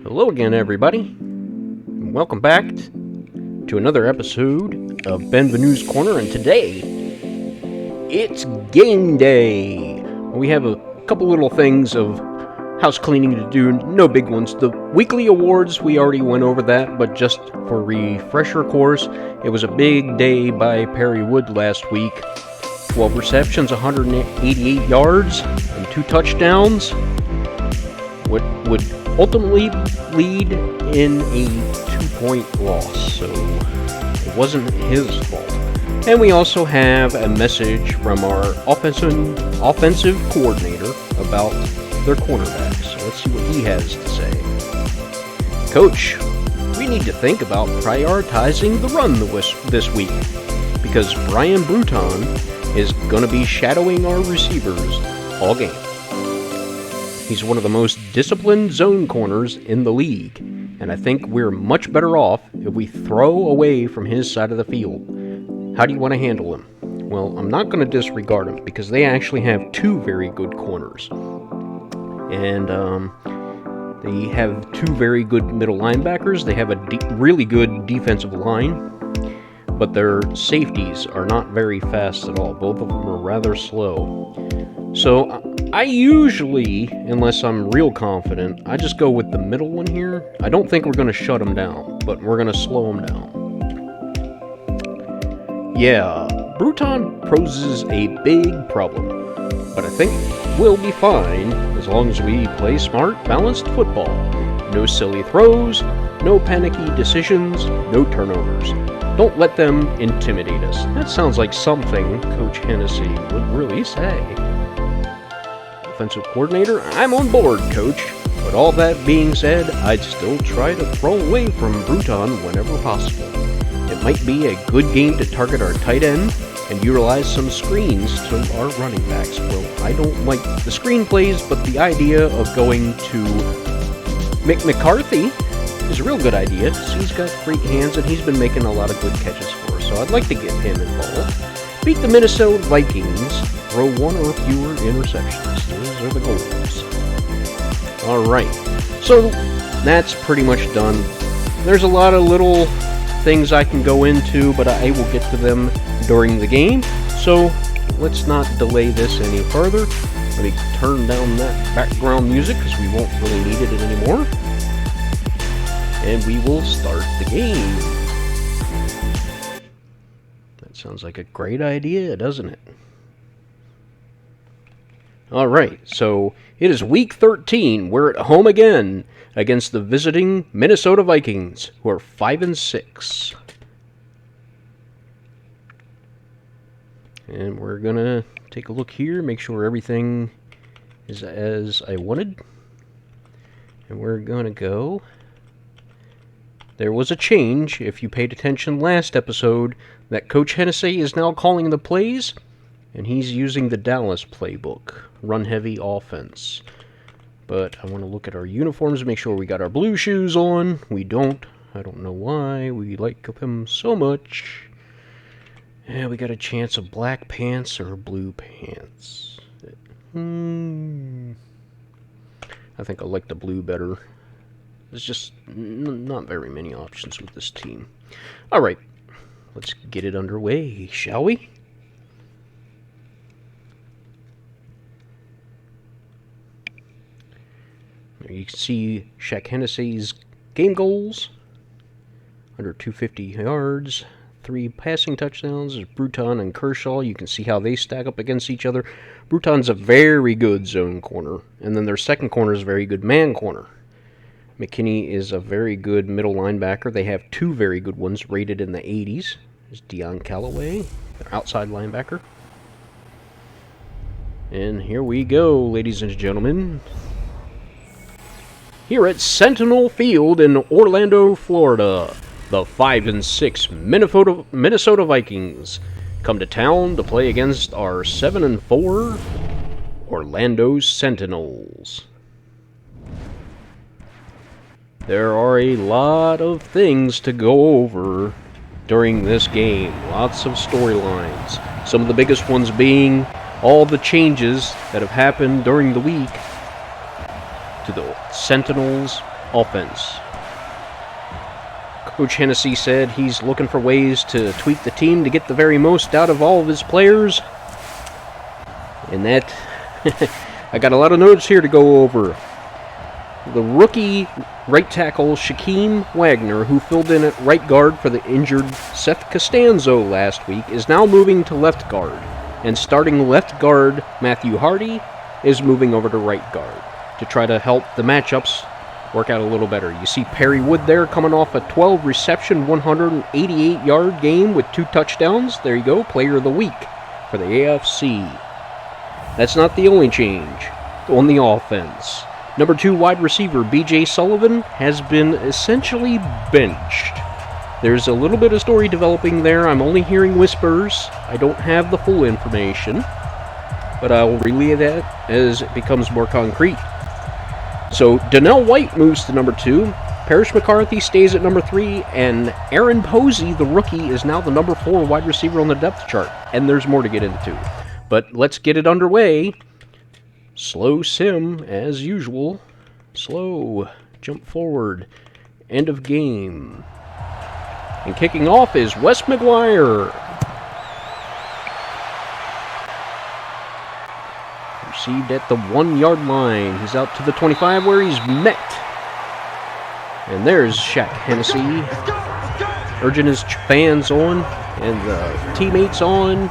Hello again, everybody. Welcome back to another episode of Benvenue's Corner, and today, it's game day. We have a couple little things of house cleaning to do, no big ones. The weekly awards, we already went over that, but just for refresher course, it was a big day by Perry Wood last week. 12 receptions, 188 yards, and 2 touchdowns. Would ultimately lead in a 2-point loss, so it wasn't his fault. And we also have a message from our offensive coordinator about their cornerbacks. So let's see what he has to say. Coach, we need to think about prioritizing the run this week, because Brian Bruton is going to be shadowing our receivers all game. He's one of the most disciplined zone corners in the league, and I think we're much better off if we throw away from his side of the field. How do you want to handle him? Well, I'm not going to disregard him, because they actually have 2 very good corners. And they have 2 very good middle linebackers. They have a really good defensive line, but their safeties are not very fast at all. Both of them are rather slow. So I usually, unless I'm real confident, I just go with the middle one here. I don't think we're going to shut him down, but we're going to slow him down. Yeah, Bruton poses a big problem, but I think we'll be fine as long as we play smart, balanced football. No silly throws, no panicky decisions, no turnovers. Don't let them intimidate us. That sounds like something Coach Hennessey would really say. Offensive coordinator, I'm on board, Coach. But all that being said, I'd still try to throw away from Bruton whenever possible. It might be a good game to target our tight end and utilize some screens to our running backs. Well, I don't like the screen plays, but the idea of going to McCarthy is a real good idea. He's got great hands, and he's been making a lot of good catches for us, so I'd like to get him involved. Beat the Minnesota Vikings, throw 1 or fewer interceptions. Those are the goals. Alright, so that's pretty much done. There's a lot of little things I can go into, but I will get to them during the game, so let's not delay this any further. Let me turn down that background music, because we won't really need it anymore. And we will start the game. That sounds like a great idea, doesn't it? Alright, so it is week 13. We're at home again against the visiting Minnesota Vikings, who are 5-6. And we're going to take a look here, make sure everything is as I wanted. And we're going to go. There was a change, if you paid attention last episode, that Coach Hennessey is now calling the plays, and he's using the Dallas playbook, run-heavy offense. But I want to look at our uniforms, make sure we got our blue shoes on. We don't. I don't know why. We like them so much. Yeah, we got a chance of black pants or blue pants. I think I like the blue better. There's just not very many options with this team. Alright, let's get it underway, shall we? There you can see Shaq Hennessey's game goals. Under 250 yards, 3 passing touchdowns. There's Bruton and Kershaw. You can see how they stack up against each other. Bruton's a very good zone corner, and then their second corner is a very good man corner. McKinney is a very good middle linebacker. They have 2 very good ones rated in the 80s. There's Deion Callaway, their outside linebacker. And here we go, ladies and gentlemen. Here at Sentinel Field in Orlando, Florida, the 5-6 Minnesota Vikings come to town to play against our 7-4 Orlando Sentinels. There are a lot of things to go over during this game. Lots of storylines. Some of the biggest ones being all the changes that have happened during the week to the Sentinels offense. Coach Hennessey said he's looking for ways to tweak the team to get the very most out of all of his players. And that, I got a lot of notes here to go over. The rookie right tackle Shaquem Wagner, who filled in at right guard for the injured Seth Costanzo last week, is now moving to left guard. And starting left guard Matthew Hardy is moving over to right guard to try to help the matchups work out a little better. You see Perry Wood there coming off a 12-reception, 188-yard game with 2 touchdowns. There you go, player of the week for the AFC. That's not the only change on the offense. Number 2 wide receiver B.J. Sullivan has been essentially benched. There's a little bit of story developing there. I'm only hearing whispers. I don't have the full information, but I'll relay that as it becomes more concrete. So Donnell White moves to number 2. Parrish McCarthy stays at number 3, and Aaron Posey, the rookie, is now the number 4 wide receiver on the depth chart. And there's more to get into. But let's get it underway. Slow sim, as usual. Slow. Jump forward. End of game. And kicking off is Wes McGuire. Received at the 1-yard line. He's out to the 25 where he's met. And there's Shaq Hennessey urging his fans on and the teammates on.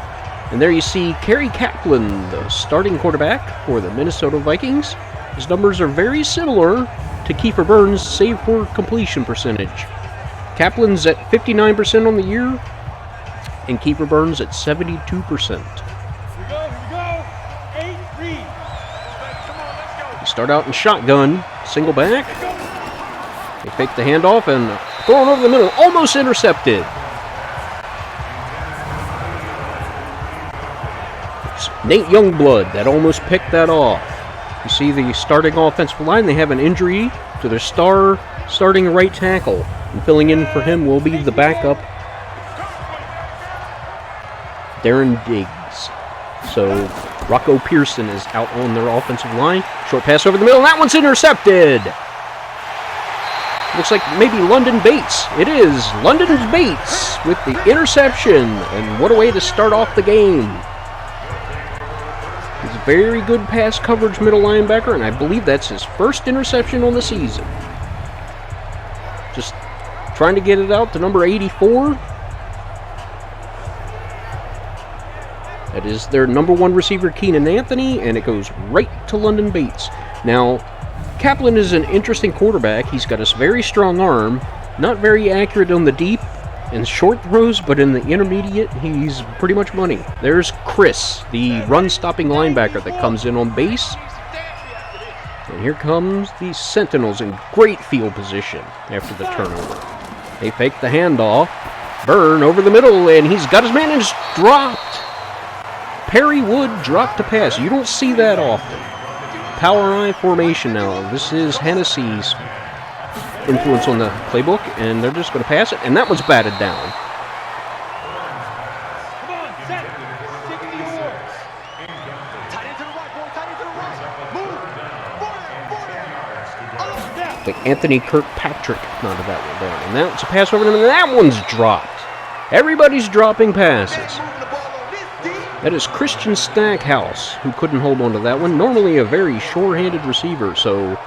And there you see Kerry Kaplan, the starting quarterback for the Minnesota Vikings. His numbers are very similar to Kiefer Burns, save for completion percentage. Kaplan's at 59% on the year, and Kiefer Burns at 72%. Here we go. 8-3. You start out in shotgun, single back. They fake the handoff and thrown over the middle, almost intercepted. It's Nate Youngblood that almost picked that off. You see the starting offensive line, they have an injury to their starting right tackle. And filling in for him will be the backup, Darren Diggs. So Rocco Pearson is out on their offensive line. Short pass over the middle, and that one's intercepted. Looks like maybe London Bates. It is London Bates with the interception. And what a way to start off the game. He's a very good pass coverage middle linebacker, and I believe that's his first interception on the season. Just trying to get it out to number 84. That is their number 1 receiver, Keenan Anthony, and it goes right to London Bates. Now, Kaplan is an interesting quarterback. He's got a very strong arm, not very accurate on the deep and short throws, but in the intermediate, he's pretty much money. There's Chris, the run-stopping linebacker that comes in on base. And here comes the Sentinels in great field position after the turnover. They fake the handoff. Burn over the middle, and he's got his man and it's dropped. Perry Wood dropped the pass. You don't see that often. Power I formation now. This is Hennessy's influence on the playbook, and they're just going to pass it, and that one's batted down. Like Anthony Kirkpatrick nodded that one down. And that's a pass over to him, and that one's dropped. Everybody's dropping passes. That is Christian Stackhouse, who couldn't hold on to that one. Normally a very sure-handed receiver, so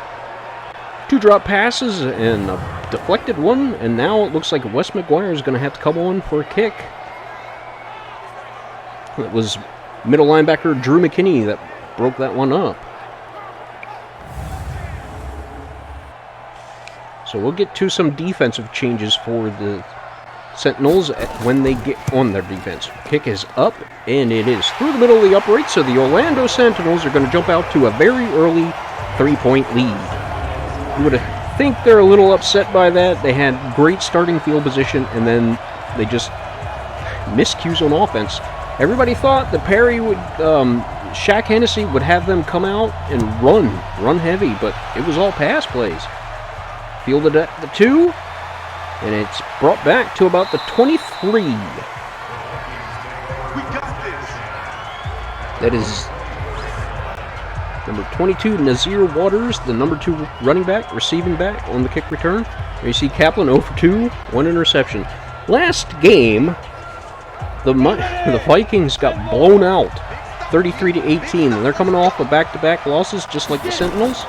2 drop passes and a deflected one, and now it looks like Wes McGuire is going to have to come on for a kick. It was middle linebacker Drew McKinney that broke that one up. So we'll get to some defensive changes for the Sentinels when they get on their defense. Kick is up, and it is through the middle of the upright, so the Orlando Sentinels are going to jump out to a very early 3-point lead. You would think they're a little upset by that. They had great starting field position, and then they just miscues on offense. Everybody thought that Perry would, Shaq Hennessey would have them come out and run heavy, but it was all pass plays. Fielded at the 2, and it's brought back to about the 23. We got this. That is Number 22, Nazir Waters, the number 2 running back, receiving back on the kick return. There you see Kaplan 0 for 2, 1 interception. Last game, the Vikings got blown out, 33-18. And they're coming off of back-to-back losses, just like the Sentinels.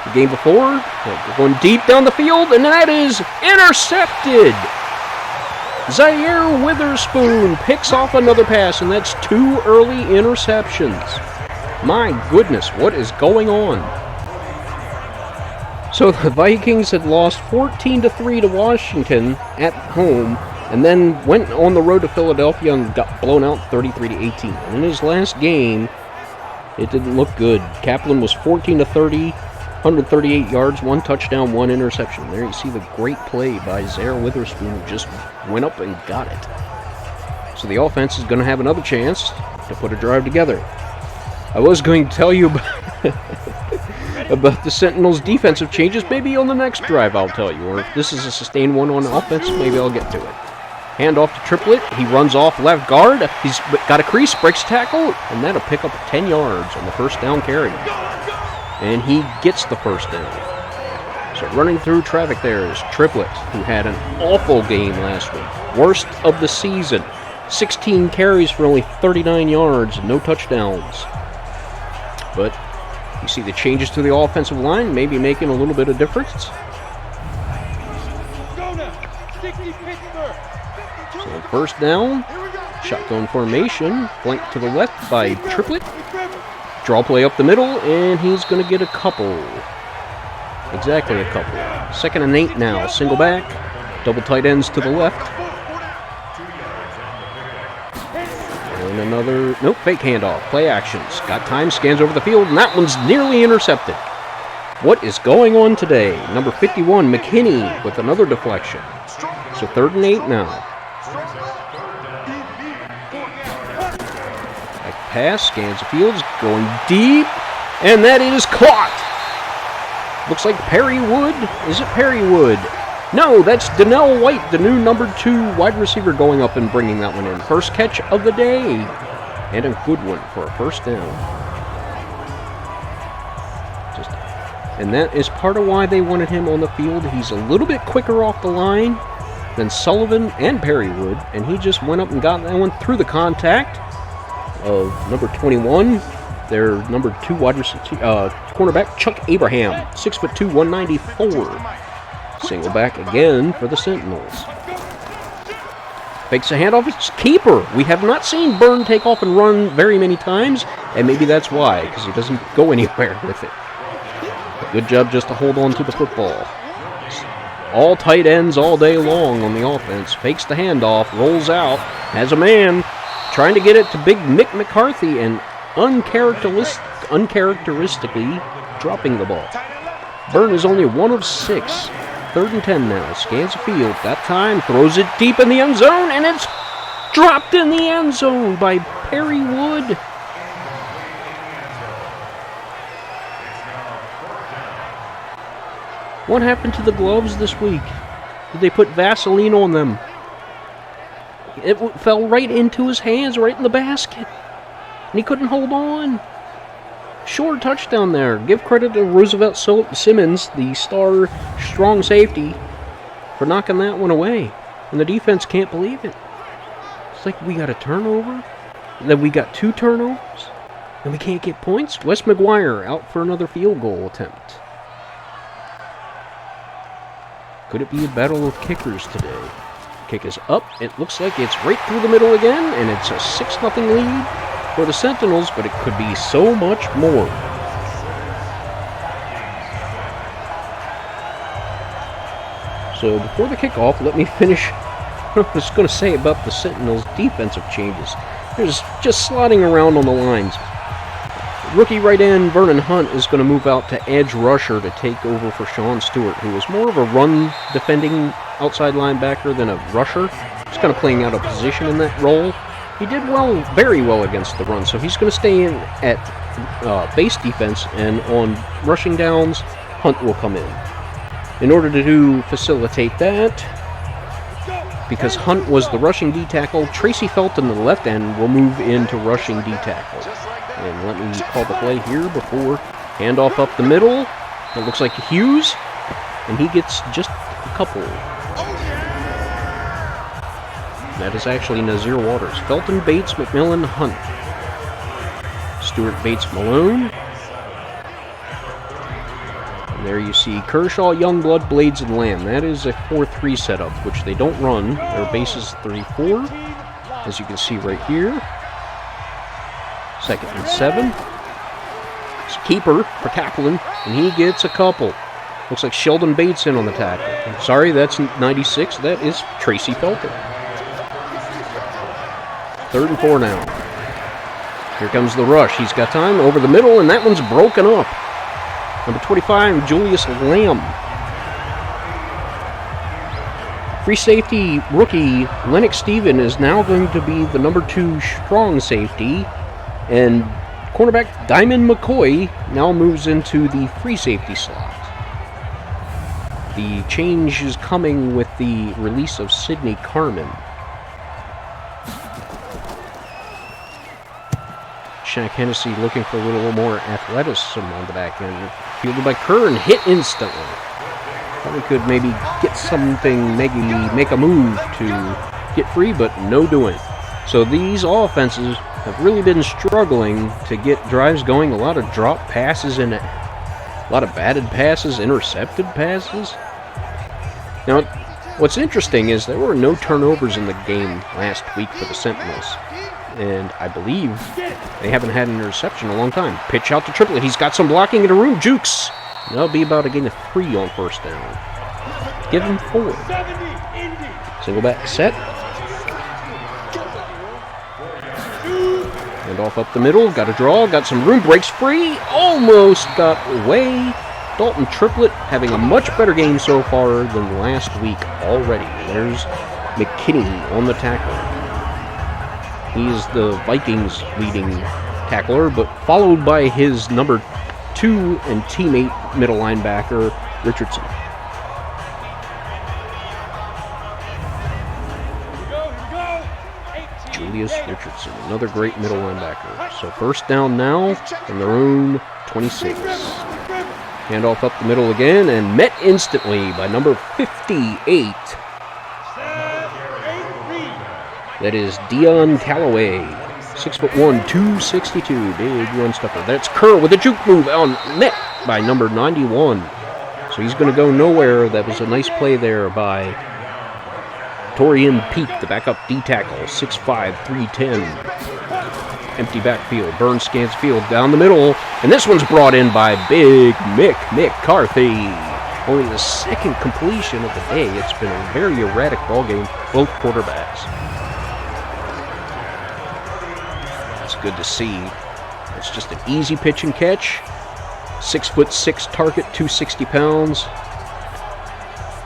The game before, they're going deep down the field, and that is intercepted. Zaire Witherspoon picks off another pass, and that's 2 early interceptions. My goodness, what is going on? So the Vikings had lost 14-3 to Washington at home, and then went on the road to Philadelphia and got blown out 33-18. And in his last game, it didn't look good. Kaplan was 14-30, 138 yards, 1 touchdown, 1 interception. There you see the great play by Zaire Witherspoon, who just went up and got it. So the offense is going to have another chance to put a drive together. I was going to tell you about the Sentinels' defensive changes. Maybe on the next drive I'll tell you. Or if this is a sustained one on offense, maybe I'll get to it. Hand off to Triplett. He runs off left guard. He's got a crease, breaks tackle, and that'll pick up 10 yards on the first down carry. And he gets the first down. So running through traffic there is Triplett, who had an awful game last week. Worst of the season. 16 carries for only 39 yards, no touchdowns. But you see the changes to the offensive line maybe making a little bit of difference. So first down, shotgun formation, flank to the left by Triplett. Draw play up the middle, and he's going to get a couple. Exactly a couple. 2nd and 8 now, single back, double tight ends to the left. And another, nope, fake handoff, play actions. Got time, scans over the field, and that one's nearly intercepted. What is going on today? Number 51, McKinney, with another deflection. So 3rd and 8 now. Back pass, scans the fields, going deep, and that is caught. Looks like Perry Wood. Is it Perry Wood? No, that's Donnell White, the new number 2 wide receiver, going up and bringing that one in. First catch of the day. And a good one for a first down. And that is part of why they wanted him on the field. He's a little bit quicker off the line than Sullivan and Perry Wood. And he just went up and got that one through the contact of number 21. Their number 2 wide receiver, cornerback, Chuck Abraham. 6'2", 194. Single back again for the Sentinels. Fakes a handoff. It's keeper. We have not seen Byrne take off and run very many times, and maybe that's why, because he doesn't go anywhere with it. Good job just to hold on to the football. All tight ends all day long on the offense. Fakes the handoff, rolls out, has a man, trying to get it to big Mick McCarthy, and uncharacteristically dropping the ball. Byrne is only 1 of 6. 3rd and 10 now. Scans the field. Got time. Throws it deep in the end zone. And it's dropped in the end zone by Perry Wood. What happened to the gloves this week? Did they put Vaseline on them? It fell right into his hands, right in the basket. And he couldn't hold on. Short touchdown there. Give credit to Roosevelt Simmons, the star strong safety, for knocking that one away. And the defense can't believe it. It's like we got a turnover, then we got 2 turnovers, and we can't get points. Wes McGuire out for another field goal attempt. Could it be a battle of kickers today? Kick is up. It looks like it's right through the middle again, and it's a 6-0 lead for the Sentinels, but it could be so much more. So before the kickoff, let me finish what I was going to say about the Sentinels' defensive changes. They're just slotting around on the lines. Rookie right end Vernon Hunt is going to move out to edge rusher to take over for Sean Stewart, who is more of a run-defending outside linebacker than a rusher. He's kind of playing out a position in that role. He did well, very well against the run, so he's going to stay in at base defense, and on rushing downs, Hunt will come in. In order to facilitate that, because Hunt was the rushing D tackle, Tracy Felton, the left end, will move into rushing D tackle. And let me call the play here before handoff up the middle. It looks like Hughes, and he gets just a couple. That is actually Nazir Waters. Felton, Bates, McMillan, Hunt. Stewart, Bates, Malone. And there you see Kershaw, Youngblood, Blades, and Lamb. That is a 4-3 setup, which they don't run. Their base is 3-4, as you can see right here. 2nd and 7. It's keeper for Kaplan, and he gets a couple. Looks like Sheldon Bates in on the tackle. Sorry, that's 96. That is Tracy Felton. 3rd and 4 now. Here comes the rush. He's got time over the middle, and that one's broken up. Number 25, Julius Lamb. Free safety rookie Lennox Steven is now going to be the number 2 strong safety, and cornerback Diamond McCoy now moves into the free safety slot. The change is coming with the release of Sidney Carman. Shaq Hennessey looking for a little more athleticism on the back end. Fielded by Kerr and hit instantly. Thought we could maybe get something, maybe make a move to get free, but no doing. So these offenses have really been struggling to get drives going. A lot of drop passes and a lot of batted passes, intercepted passes. Now, what's interesting is there were no turnovers in the game last week for the Sentinels. And I believe they haven't had an interception in a long time. Pitch out to Triplett. He's got some blocking in the room. Jukes. That'll be about a gain of 3 on 1st down. Give him 4. Single back set. And off up the middle. Got a draw. Got some room. Breaks free. Almost got away. Dalton Triplett having a much better game so far than last week already. There's McKinney on the tackle. He's the Vikings' leading tackler, but followed by his number 2 and teammate middle linebacker, Richardson. Julius Richardson, another great middle linebacker. So 1st down now from their own 26. Handoff up the middle again, and met instantly by number 58. That is Dion Calloway, 6'1", 262, big run stuffer. That's Kerr with a juke move on met by number 91. So he's going to go nowhere. That was a nice play there by Torian Peak, the backup D tackle, 6'5", 310. Empty backfield. Burns scans field down the middle, and this one's brought in by Big Mick McCarthy. Only the 2nd completion of the day. It's been a very erratic ball game, both quarterbacks. Good to see. It's just an easy pitch and catch. 6'6" target, 260 pounds.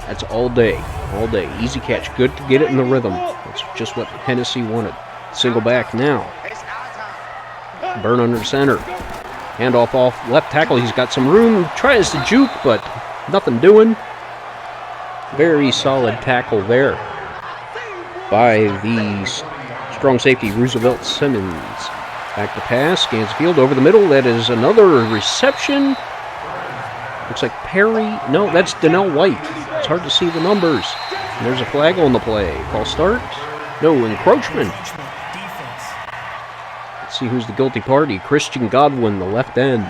That's all day. All day. Easy catch. Good to get it in the rhythm. That's just what Hennessey wanted. Single back now. Burn under center. Handoff off left tackle. He's got some room. Tries to juke, but nothing doing. Very solid tackle there by the strong safety, Roosevelt Simmons. Back to pass, scans field over the middle. That is another reception. Looks like Perry. No, that's Donnell White. It's hard to see the numbers. And there's a flag on the play. Call start. No, encroachment. Let's see who's the guilty party. Christian Godwin, the left end.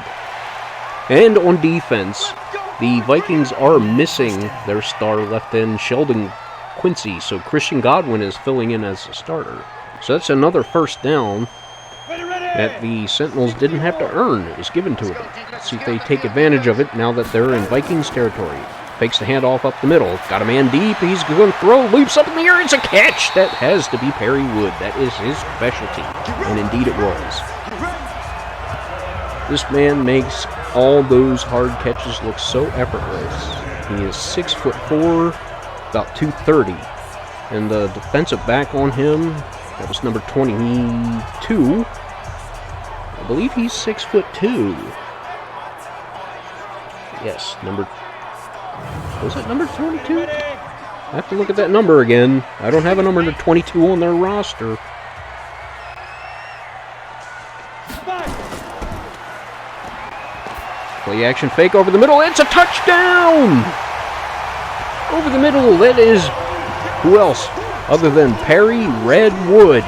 And on defense, the Vikings are missing their star left end, Sheldon Quincy. So Christian Godwin is filling in as a starter. So that's another 1st down that the Sentinels didn't have to earn. It was given to them. Let's see if they take advantage of it now that they're in Vikings territory. Fakes the handoff up the middle. Got a man deep. He's going to throw. Leaps up in the air. It's a catch. That has to be Perry Wood. That is his specialty. And indeed it was. This man makes all those hard catches look so effortless. He is 6'4", about 230. And the defensive back on him, that was number 22. I believe he's 6'2". Yes, was it number 22? I have to look at that number again. I don't have a number 22 on their roster. Play action fake over the middle. It's a touchdown! Over the middle. That is, who else other than Perry Redwood.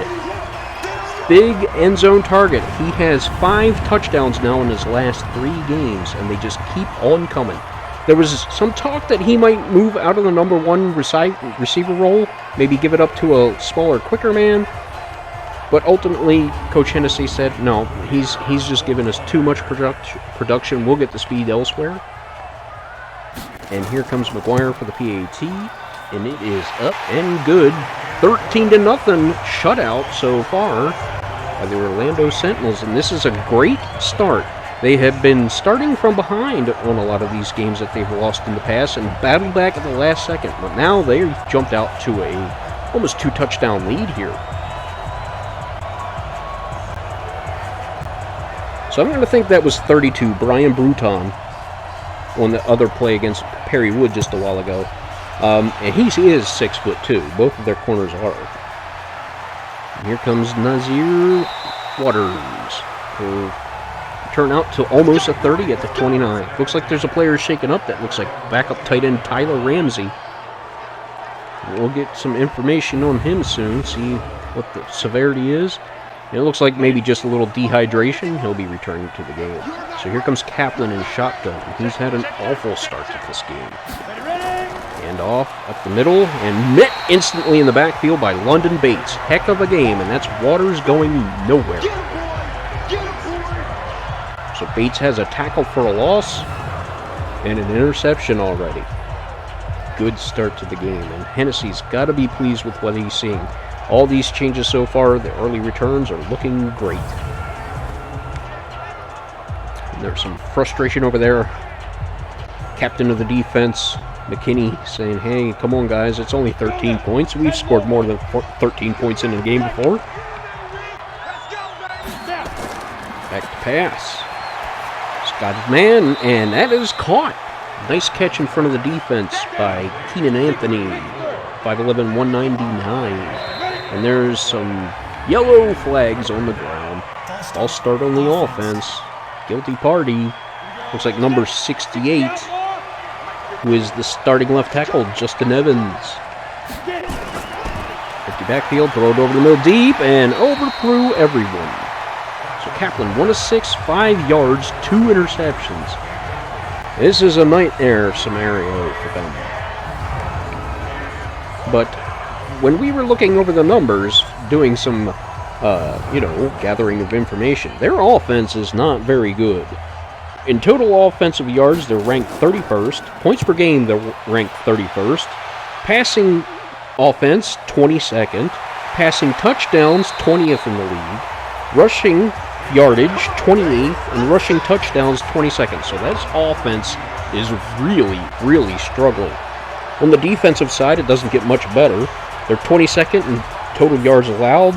Big end zone target. He has 5 touchdowns now in his last 3 games, and they just keep on coming. There was some talk that he might move out of the number 1 receiver role, maybe give it up to a smaller, quicker man. But ultimately, Coach Hennessey said, no, he's just given us too much production. We'll get the speed elsewhere. And here comes McGuire for the PAT, and it is up and good. 13-0 shutout so far by the Orlando Sentinels, and this is a great start. They have been starting from behind on a lot of these games that they've lost in the past and battled back at the last second, but now they've jumped out to a almost 2-touchdown lead here. So I'm going to think that was 32, Brian Bruton, on the other play against Perry Wood just a while ago. And he is 6'2". Both of their corners are. And here comes Nazir Waters. Will turn out to almost a 30 at the 29. Looks like there's a player shaken up. That looks like backup tight end Tyler Ramsey. We'll get some information on him soon, see what the severity is. And it looks like maybe just a little dehydration. He'll be returning to the game. So here comes Kaplan in shotgun. He's had an awful start to this game. And off up the middle and met instantly in the backfield by London Bates. Heck of a game, and that's Waters going nowhere. So Bates has a tackle for a loss and an interception already. Good start to the game, and Hennessey's got to be pleased with what he's seeing. All these changes so far, the early returns are looking great. And there's some frustration over there. Captain of the defense, McKinney, saying, hey, come on, guys, it's only 13 points. We've scored more than 13 points in a game before. Back to pass. Scotted man, and that is caught. Nice catch in front of the defense by Keenan Anthony. 5'11", 199. And there's some yellow flags on the ground. False start on the offense. Guilty party. Looks like number 68, who is the starting left tackle, Justin Evans. Empty backfield, throw it over the middle deep, and overthrew everyone. So Kaplan, 1 of 6, 5 yards, 2 interceptions. This is a nightmare scenario for them. But when we were looking over the numbers, doing some, gathering of information, their offense is not very good. In total offensive yards, they're ranked 31st. Points per game, they're ranked 31st. Passing offense, 22nd. Passing touchdowns, 20th in the league. Rushing yardage, 28th. And rushing touchdowns, 22nd. So that offense is really, really struggling. On the defensive side, it doesn't get much better. They're 22nd in total yards allowed,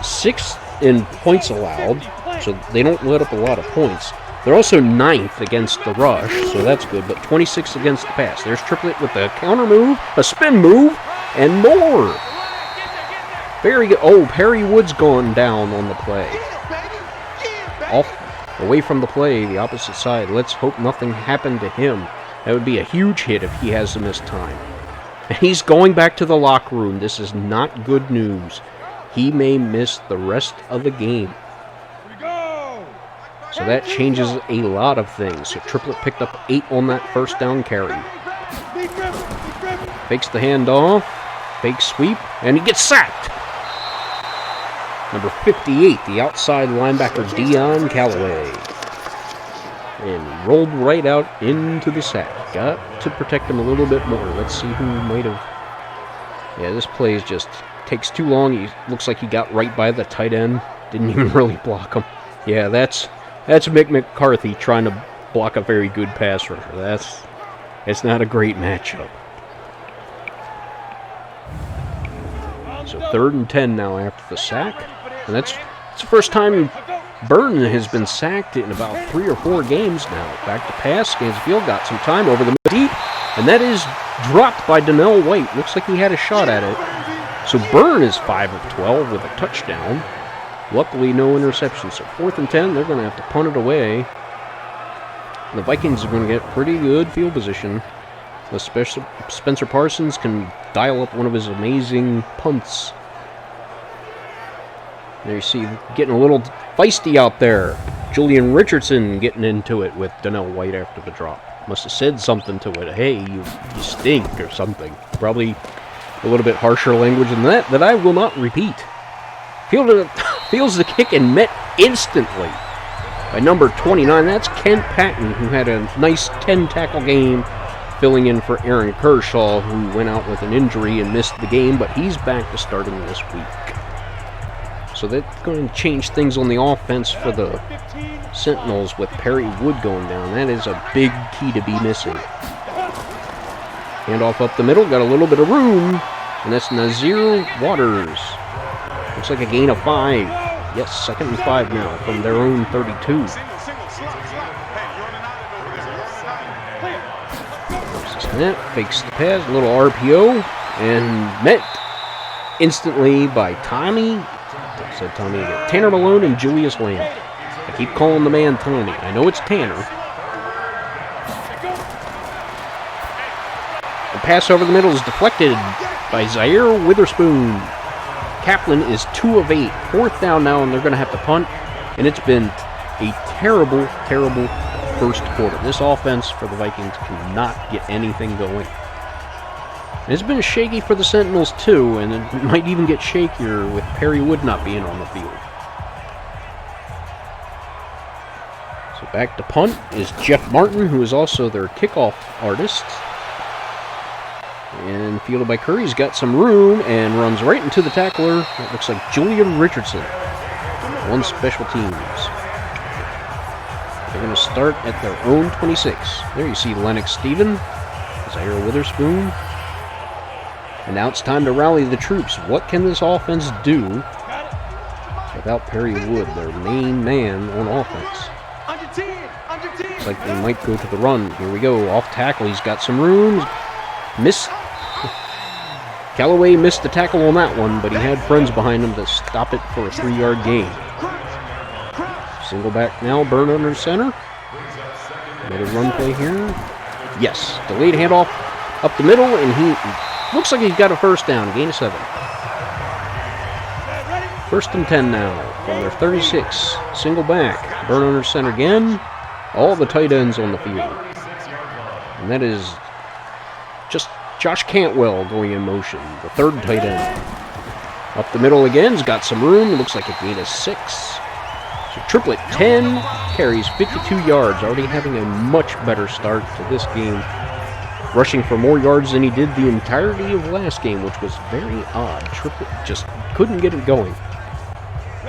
6th in points allowed, so they don't let up a lot of points. They're also 9th against the rush, so that's good, but 26th against the pass. There's Triplet with a counter move, a spin move, and more. Very good. Oh, Perry Wood's gone down on the play. Off, away from the play, the opposite side. Let's hope nothing happened to him. That would be a huge hit if he has to miss time. And he's going back to the locker room. This is not good news. He may miss the rest of the game. So that changes a lot of things. So Triplet picked up 8 on that first down carry. Fakes the handoff. Fake sweep. And he gets sacked. Number 58, the outside linebacker, Dion Callaway. And rolled right out into the sack. Got to protect him a little bit more. Let's see who might have... Yeah, this play is just takes too long. He looks like he got right by the tight end. Didn't even really block him. Yeah, that's Mick McCarthy trying to block a very good pass rusher. It's not a great matchup. So 3rd and 10 now after the sack. And that's the first time Burton has been sacked in about 3 or 4 games now. Back to pass. Scansfield got some time over the deep. And that is dropped by Donnell White. Looks like he had a shot at it. So Burn is 5 of 12 with a touchdown. Luckily, no interceptions. So 4th and 10, they're going to have to punt it away. The Vikings are going to get pretty good field position. Especially Spencer Parsons can dial up one of his amazing punts. There you see, getting a little feisty out there. Julian Richardson getting into it with Donnell White after the drop. Must have said something to it. Hey, you stink or something. Probably a little bit harsher language than that I will not repeat. Feels the kick and met instantly by number 29. That's Kent Patton, who had a nice 10-tackle game, filling in for Aaron Kershaw, who went out with an injury and missed the game, but he's back to starting this week. So that's going to change things on the offense for the Sentinels with Perry Wood going down. That is a big key to be missing. Handoff up the middle, got a little bit of room, and that's Nazir Waters. Looks like a gain of 5. Yes, 2nd and 5 now from their own 32. Snap, fakes the pass, a little RPO, and met instantly by Tanner Malone and Julius Lamb. I keep calling the man Tommy. I know it's Tanner. The pass over the middle is deflected by Zaire Witherspoon. Kaplan is 2 of 8. 4th down now, and they're going to have to punt. And it's been a terrible, terrible first quarter. This offense for the Vikings cannot get anything going. And it's been shaky for the Sentinels too, and it might even get shakier with Perry Wood not being on the field. So back to punt is Jeff Martin, who is also their kickoff artist. And fielded by Curry, he's got some room and runs right into the tackler. That looks like Julian Richardson on special teams. They're going to start at their own 26. There you see Lennox Stephen, Zaire Witherspoon. And now it's time to rally the troops. What can this offense do without Perry Wood, their main man on offense? Looks like they might go to the run. Here we go. Off tackle. He's got some room. Missed. Callaway missed the tackle on that one, but he had friends behind him to stop it for a 3-yard gain. Single back now. Burn under center. Another run play here. Yes. Delayed handoff up the middle, and he looks like he's got a first down. Gain of 7. 1st and 10 now from their 36. Single back. Burn under center again. All the tight ends on the field. And that is just Josh Cantwell going in motion, the 3rd tight end. Up the middle again. He's got some room. Looks like a gain of 6. So Triplet 10 carries 52 yards. Already having a much better start to this game. Rushing for more yards than he did the entirety of last game, which was very odd. Triplet just couldn't get it going.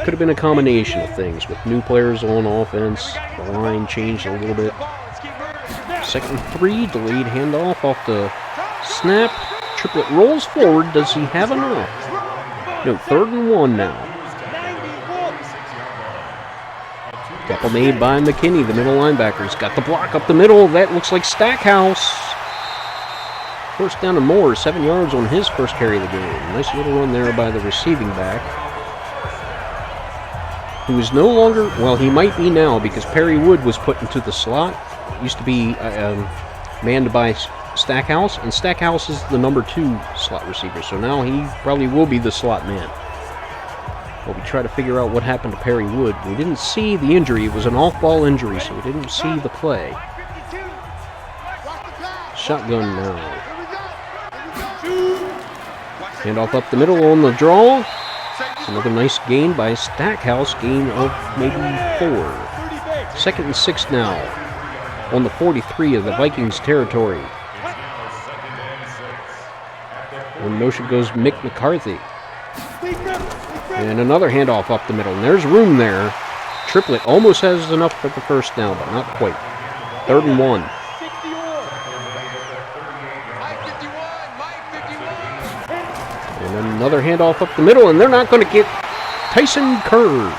Could have been a combination of things with new players on offense. The line changed a little bit. 2nd and 3, delayed handoff off the snap. Triplet rolls forward. Does he have enough? No, 3rd and 1 now. Couple made by McKinney, the middle linebacker. He's got the block up the middle. That looks like Stackhouse. 1st down and more, 7 yards on his first carry of the game. Nice little run there by the receiving back, who is no longer, well, he might be now because Perry Wood was put into the slot. Used to be manned by Stackhouse, and Stackhouse is the number 2 slot receiver, so now he probably will be the slot man. Well, we try to figure out what happened to Perry Wood. We didn't see the injury. It was an off-ball injury, so we didn't see the play. Shotgun now. Handoff up the middle on the draw. It's another nice gain by Stackhouse. Gain of maybe 4. 2nd and 6 now on the 43 of the Vikings territory. In motion goes Mick McCarthy. And another handoff up the middle. And there's room there. Triplet almost has enough for the 1st down, but not quite. 3rd and 1. And another handoff up the middle, and they're not going to get Tyson Kerr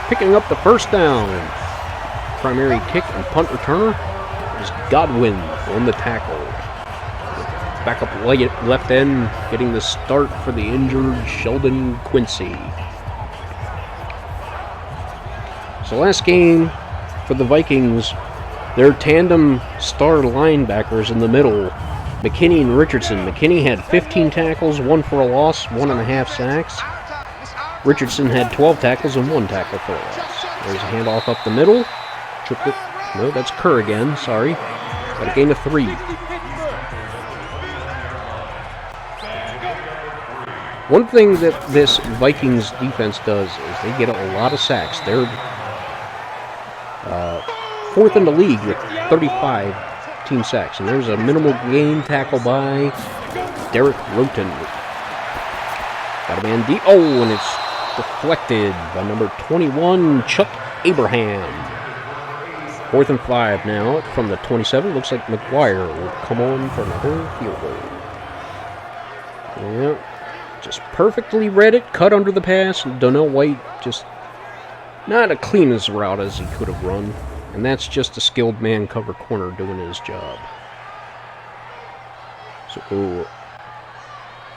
picking up the 1st down. Primary kick and punt returner is Godwin on the tackle. Backup left end getting the start for the injured Sheldon Quincy. So last game for the Vikings Their tandem star linebackers in the middle, McKinney and Richardson. McKinney had 15 tackles, 1 for a loss, 1.5 sacks. Richardson had 12 tackles and 1 tackle for a loss. There's a handoff up the middle. Triplet. No, that's Kerr again. Sorry. Got a gain of 3. One thing that this Vikings defense does is they get a lot of sacks. They're 4th in the league with 35 team sacks. And there's a minimal gain tackle by Derek Roten. Got a man deep. Oh, and it's deflected by number 21, Chuck Abraham. 4th and 5 now from the 27. Looks like McGuire will come on for another field goal. Yeah, just perfectly read it, cut under the pass. Donnell White just not a clean as route as he could have run. And that's just a skilled man cover corner doing his job. So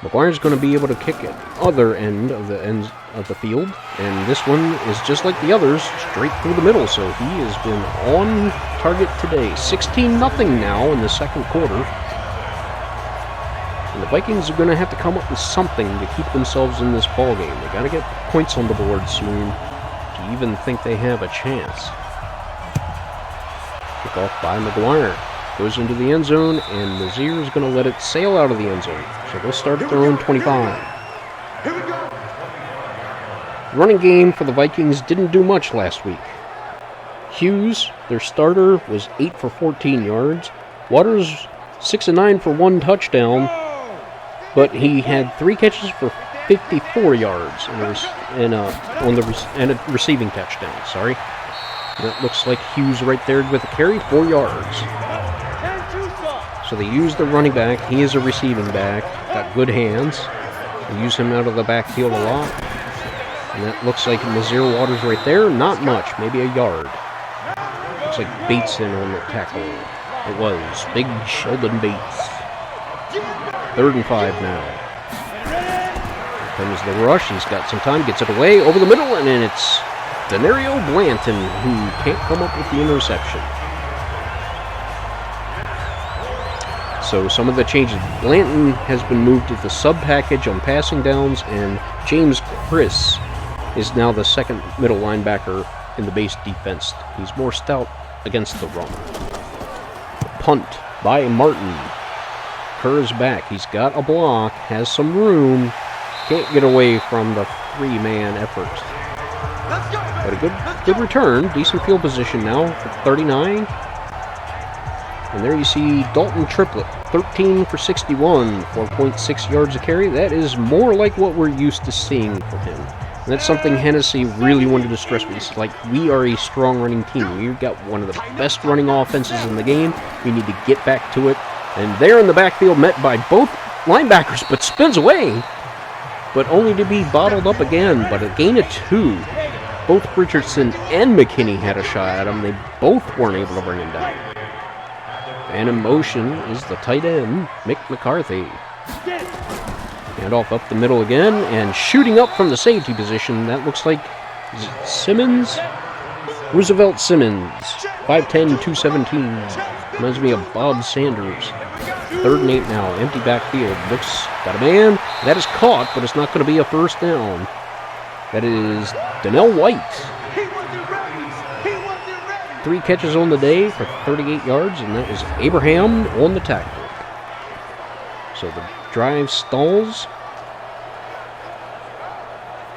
McGuire's going to be able to kick it other end of the field, and this one is just like the others, straight through the middle. So he has been on target today. 16-0 now in the second quarter, and the Vikings are going to have to come up with something to keep themselves in this ball game. They got to get points on the board soon to even think they have a chance. Kickoff by McGuire. Goes into the end zone, and Nazir is going to let it sail out of the end zone. So they'll start at their own 25. The running game for the Vikings didn't do much last week. Hughes, their starter, was 8 for 14 yards. Waters, 6 of 9 for 1 touchdown, but he had 3 catches for 54 yards and a receiving touchdown. Sorry. That looks like Hughes right there with a carry, 4 yards. So they use the running back. He is a receiving back. Got good hands. They use him out of the backfield a lot. And that looks like Nazir Waters right there. Not much, maybe a yard. Looks like Bates in on the tackle. It was big Sheldon Bates. 3rd and 5 now. Here comes the rush. He's got some time. Gets it away over the middle, and then it's Denario Blanton who can't come up with the interception. So some of the changes. Blanton has been moved to the sub package on passing downs, and James Chris is now the second middle linebacker in the base defense. He's more stout against the run. Punt by Martin. Kerr's back. He's got a block, has some room, can't get away from the 3-man effort. But a good return, decent field position now for 39. And there you see Dalton Triplett, 13 for 61, 4.6 yards a carry. That is more like what we're used to seeing from him. And that's something Hennessey really wanted to stress. It's like, we are a strong running team. We've got one of the best running offenses in the game. We need to get back to it. And there in the backfield, met by both linebackers, but spins away. But only to be bottled up again. But a gain of 2. Both Richardson and McKinney had a shot at him. They both weren't able to bring him down. And in motion is the tight end, Mick McCarthy. Handoff up the middle again, and shooting up from the safety position, that looks like Simmons? Roosevelt Simmons, 5'10", 217. Reminds me of Bob Sanders. 3rd and 8 now, empty backfield. Got a man. That is caught, but it's not going to be a first down. That is Donnell White. 3 catches on the day for 38 yards, and that was Abraham on the tackle. So the drive stalls,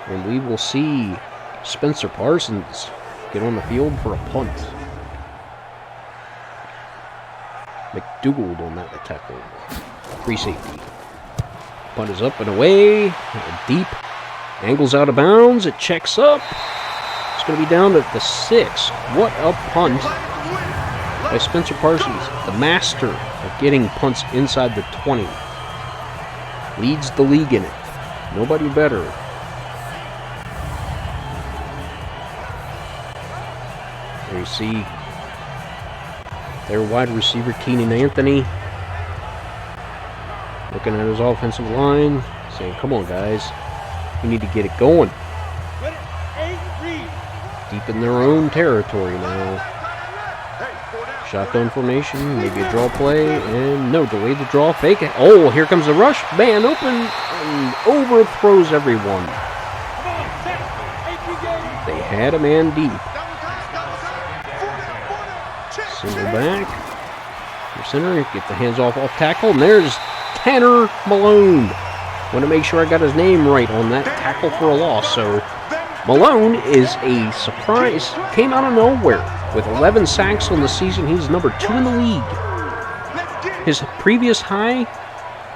and we will see Spencer Parsons get on the field for a punt. McDougald on that tackle. Free safety. Punt is up and away. Deep. Angles out of bounds. It checks up. It's going to be down to the 6. What a punt by Spencer Parsons, the master of getting punts inside the 20. Leads the league in it. Nobody better. There you see their wide receiver, Keenan Anthony, looking at his offensive line, saying, come on, guys. We need to get it going. Deep in their own territory now. Shotgun formation, maybe a draw play, and no, delay the draw, fake it. Oh, here comes the rush. Man open and overthrows everyone. They had a man deep. Single back. For center, get the hands off tackle, and there's Tanner Malone. Want to make sure I got his name right on that tackle for a loss. So Malone is a surprise. Came out of nowhere. With 11 sacks on the season, he's number 2 in the league. His previous high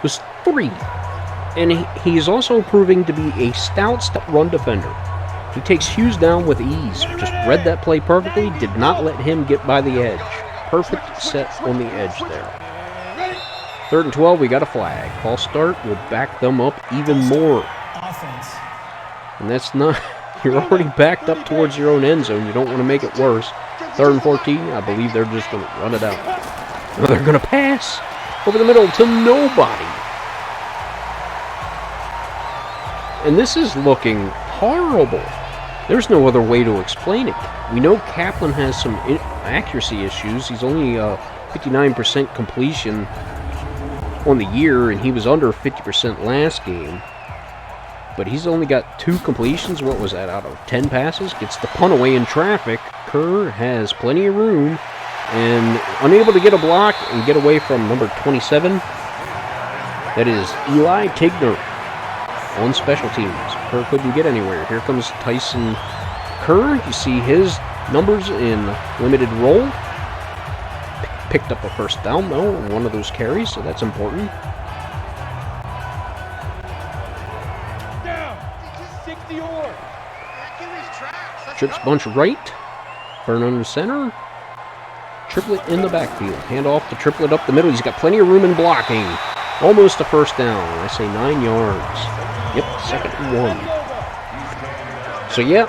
was 3. And he's also proving to be a stout run defender. He takes Hughes down with ease. Just read that play perfectly. Did not let him get by the edge. Perfect set on the edge there. 3rd and 12, we got a flag. False start will back them up even more. And that's not... You're already backed up towards your own end zone. You don't want to make it worse. 3rd and 14, I believe they're just going to run it out. Now they're going to pass over the middle to nobody. And this is looking horrible. There's no other way to explain it. We know Kaplan has some accuracy issues. He's only 59% completion on the year, and he was under 50% last game. But he's only got 2 completions. What was that, out of 10 passes? Gets the punt away in traffic. Kerr has plenty of room and unable to get a block and get away from number 27. That is Eli Tigner on special teams. Kerr couldn't get anywhere. Here comes Tyson Kerr. You see his numbers in limited role. Picked up a first down, though, on one of those carries, so that's important. Trips bunch right. Burn under center. Triplet in the backfield. Hand off to Triplet up the middle. He's got plenty of room in blocking. Almost a first down. I say 9 yards. Yep, 2nd and 1. So, yeah,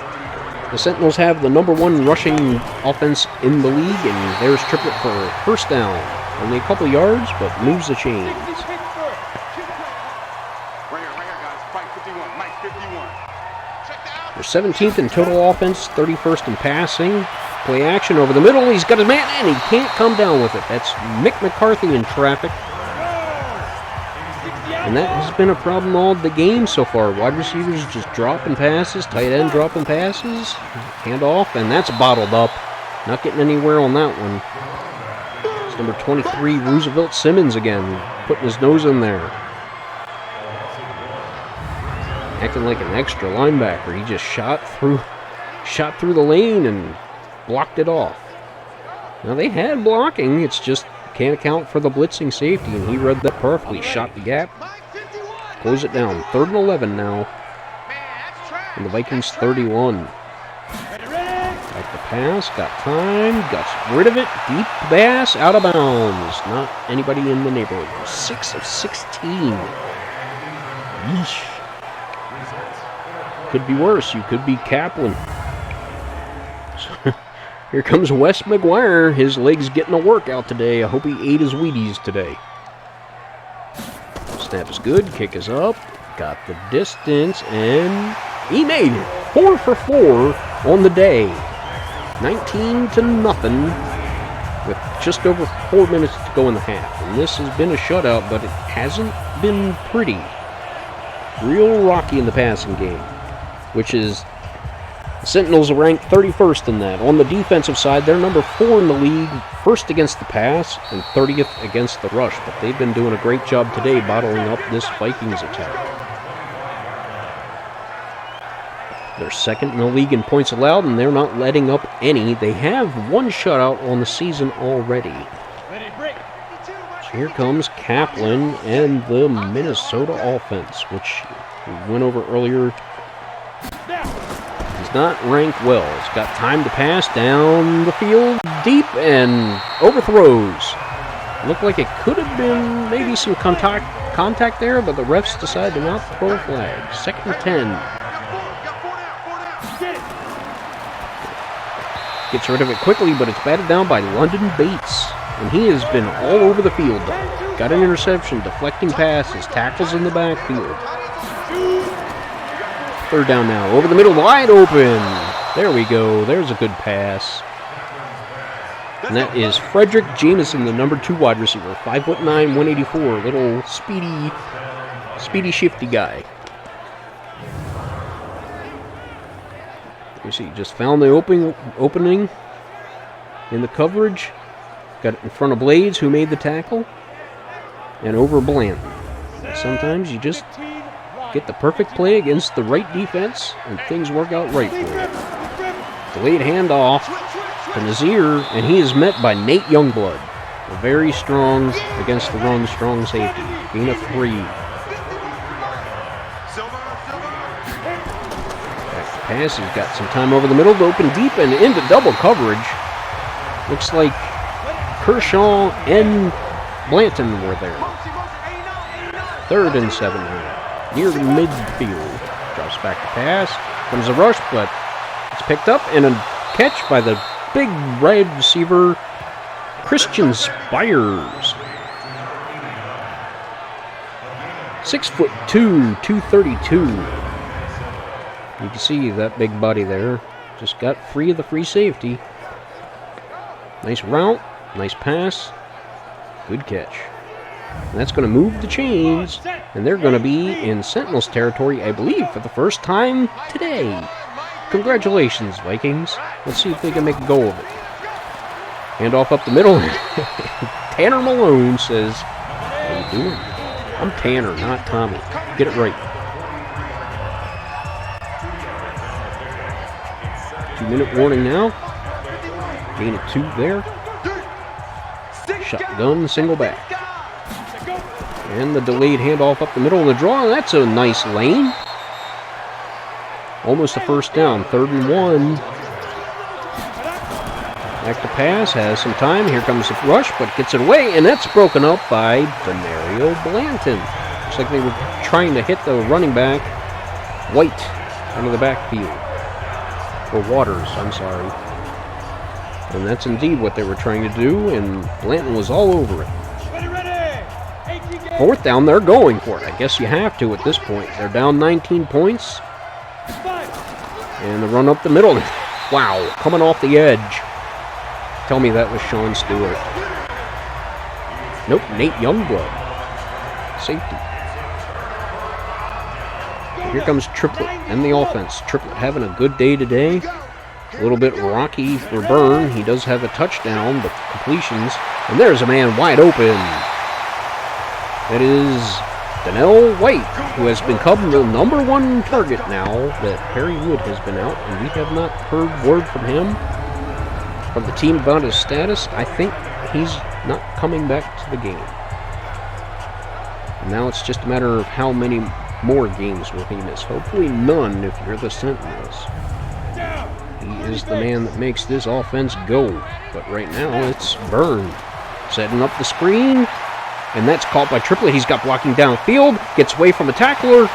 the Sentinels have the number 1 rushing offense in the league, and there's Triplet for a first down. Only a couple yards, but moves the chains. They're 17th in total offense, 31st in passing. Play action over the middle. He's got his man, and he can't come down with it. That's Mick McCarthy in traffic. And that has been a problem all the game so far. Wide receivers just dropping passes, tight end dropping passes, hand off, and that's bottled up. Not getting anywhere on that one. It's number 23, Roosevelt Simmons again, putting his nose in there. Acting like an extra linebacker. He just shot through the lane and blocked it off. Now they had blocking, it's just can't account for the blitzing safety, and he read that perfectly. Shot the gap. Close it down. 3rd and 11 now. And the Vikings 31. Like the pass, got time, got rid of it. Deep pass, out of bounds. Not anybody in the neighborhood. 6 of 16. Yeesh. Could be worse. You could be Kaplan. Here comes Wes McGuire. His leg's getting a workout today. I hope he ate his Wheaties today. Snap is good. Kick is up. Got the distance, and he made it. 4 for 4 on the day. 19-0 with just over 4 minutes to go in the half. And this has been a shutout, but it hasn't been pretty. Real rocky in the passing game, which is the Sentinels are ranked 31st in that. On the defensive side, they're number 4 in the league, 1st against the pass and 30th against the rush. But they've been doing a great job today bottling up this Vikings attack. They're 2nd in the league in points allowed, and they're not letting up any. They have 1 shutout on the season already. So here comes Kaplan and the Minnesota offense, which we went over earlier. He's not ranked well. He's got time to pass down the field deep and overthrows. Looked like it could have been maybe some contact there, but the refs decide to not throw a flag. 2nd and 10. Gets rid of it quickly, but it's batted down by London Bates. And he has been all over the field. Got an interception, deflecting passes, tackles in the backfield. 3rd down now. Over the middle, wide open. There we go. There's a good pass. And that is Frederick Jameson, the number 2 wide receiver. 5'9", 184. Little speedy, shifty guy. You see, just found the opening in the coverage. Got it in front of Blades, who made the tackle. And over Blanton. Sometimes you just get the perfect play against the right defense, and things work out right for you. Delayed handoff to Nazir, and he is met by Nate Youngblood. A very strong, against the run, strong safety. Gain of 3. Back to pass, he's got some time over the middle to open deep and into double coverage. Looks like Kershaw and Blanton were there. 3rd and 7 now. Near the midfield. Drops back to pass. Comes a rush, but it's picked up and a catch by the big wide receiver, Christian Spires. 6'2", 232. You can see that big body there. Just got free of the free safety. Nice route, nice pass, good catch. And that's going to move the chains, and they're going to be in Sentinels territory, I believe, for the first time today. Congratulations, Vikings. Let's see if they can make a go of it. Handoff up the middle. Tanner Malone says, "How you doing?" I'm Tanner, not Tommy. Get it right. 2-minute warning now. Gain of 2 there. Shotgun, single back. And the delayed handoff up the middle of the draw. That's a nice lane. Almost a first down. 3rd and 1. Back to pass. Has some time. Here comes the rush, but gets it away. And that's broken up by Denario Blanton. Looks like they were trying to hit the running back, White, out of the backfield. Or Waters, I'm sorry. And that's indeed what they were trying to do, and Blanton was all over it. 4th down, they're going for it. I guess you have to at this point. They're down 19 points. And the run up the middle. Wow, coming off the edge. Tell me that was Sean Stewart. Nope, Nate Youngblood. Safety. Here comes Triplett and the offense. Triplett having a good day today. A little bit rocky for Byrne. He does have a touchdown, but completions. And there's a man wide open. That is Donnell White, who has become the number 1 target now that Harry Wood has been out, and we have not heard word from him, from the team about his status. I think he's not coming back to the game. And now it's just a matter of how many more games will he miss. Hopefully none if you're the Sentinels. He is the man that makes this offense go. But right now it's Byrne setting up the screen. And that's caught by Triplett. He's got blocking downfield. Gets away from a tackler.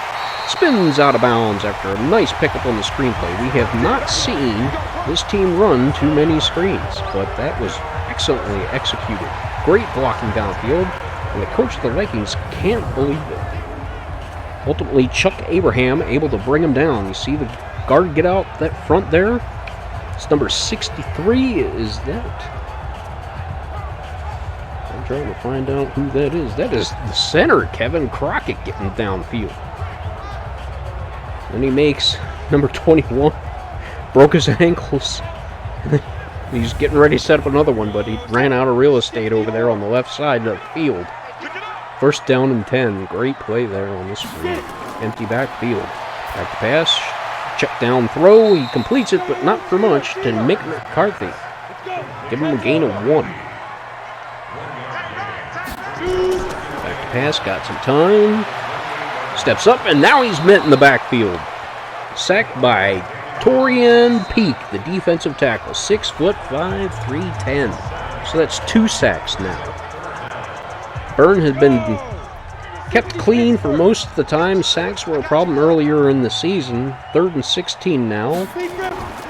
Spins out of bounds after a nice pickup on the screenplay. We have not seen this team run too many screens, but that was excellently executed. Great blocking downfield. And the coach of the Vikings can't believe it. Ultimately, Chuck Abraham able to bring him down. You see the guard get out that front there? It's number 63. Is that? I'm trying to find out who that is. That is the center, Kevin Crockett, getting downfield. And he makes number 21. Broke his ankles. He's getting ready to set up another one, but he ran out of real estate over there on the left side of the field. 1st down and 10. Great play there on the screen. Empty backfield. Back to pass. Check down throw. He completes it, but not for much, to Mick McCarthy. Give him a gain of 1. Back to pass. Got some time. Steps up, and now he's met in the backfield. Sacked by Torian Peak, the defensive tackle. 6'5", 310. So that's 2 sacks now. Byrne has been kept clean for most of the time. Sacks were a problem earlier in the season. 3rd and 16 now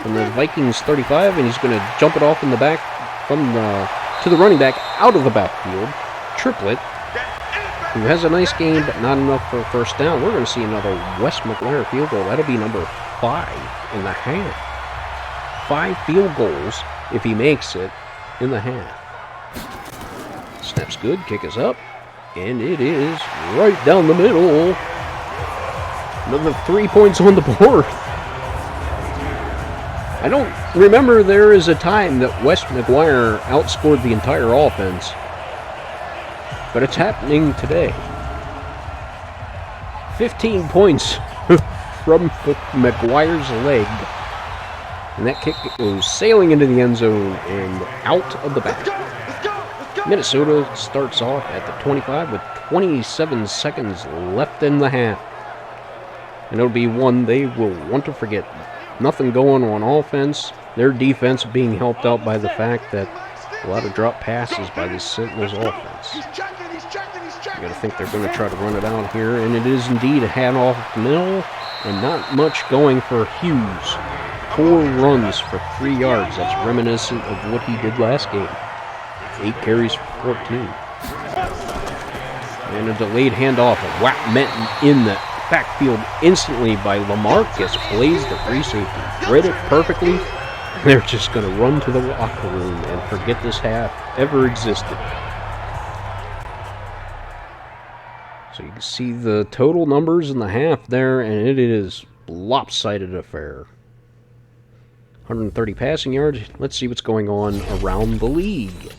from the Vikings 35, and he's going to jump it off in the back to the running back out of the backfield. Triplett, who has a nice game but not enough for a 1st down. We're going to see another Wes McGuire field goal. That'll be number 5 in the half. 5 field goals if he makes it. in the half. Snap's good, kick is up, and it is right down the middle. Another 3 points on the board. I don't remember there is a time that Wes McGuire outscored the entire offense, but it's happening today. 15 points from McGuire's leg. And that kick goes sailing into the end zone and out of the back. Minnesota starts off at the 25 with 27 seconds left in the half. And it'll be one they will want to forget. Nothing going on offense. Their defense being helped out by the fact that a lot of drop passes by the Sentinels offense. You gotta think they're going to try to run it out here. And it is indeed a handoff the middle. And not much going for Hughes. 4 runs for 3 yards. That's reminiscent of what he did last game. 8 carries for 14. And a delayed handoff. A whack met in the backfield instantly by Lamarcus. Plays the free safety. Read it perfectly. They're just going to run to the locker room and forget this half ever existed. So you can see the total numbers in the half there, and it is a lopsided affair. 130 passing yards. Let's see what's going on around the league.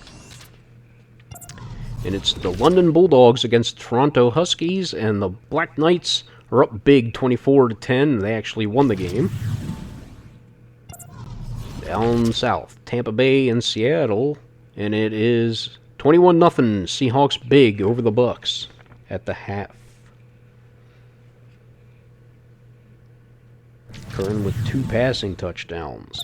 And it's the London Bulldogs against Toronto Huskies, and the Black Knights are up big 24-10. They actually won the game. Down south, Tampa Bay and Seattle, and it is 21-0 Seahawks big over the Bucks at the half. Kern with 2 passing touchdowns.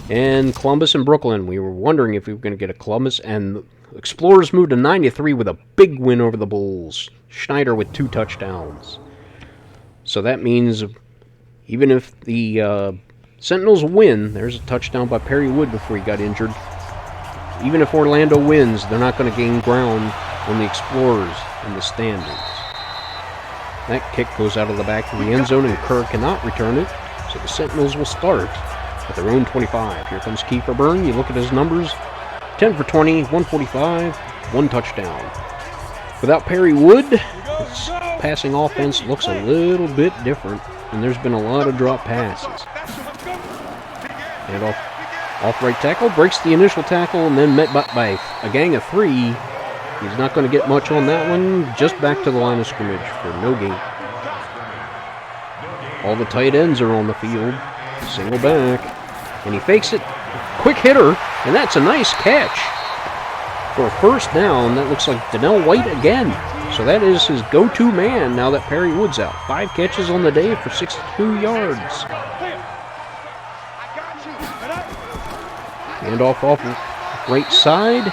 And Columbus and Brooklyn. We were wondering if we were going to get a Columbus. And Explorers moved to 9-3 with a big win over the Bulls. Schneider with 2 touchdowns. So that means even if the Sentinels win, there's a touchdown by Perry Wood before he got injured. Even if Orlando wins, they're not going to gain ground on the Explorers in the standings. That kick goes out of the back of the end zone, and Kerr cannot return it. So the Sentinels will start at their own 25. Here comes Kiefer Byrne. You look at his numbers. 10 for 20, 145, 1 touchdown. Without Perry Wood, this passing offense looks a little bit different, and there's been a lot of drop passes. And off right tackle, breaks the initial tackle, and then met by a gang of 3. He's not going to get much on that one. Just back to the line of scrimmage for no gain. All the tight ends are on the field. Single back. And he fakes it. Quick hitter. And that's a nice catch. For a first down, that looks like Donnell White again. So that is his go-to man now that Perry Wood's out. 5 catches on the day for 62 yards. And off right side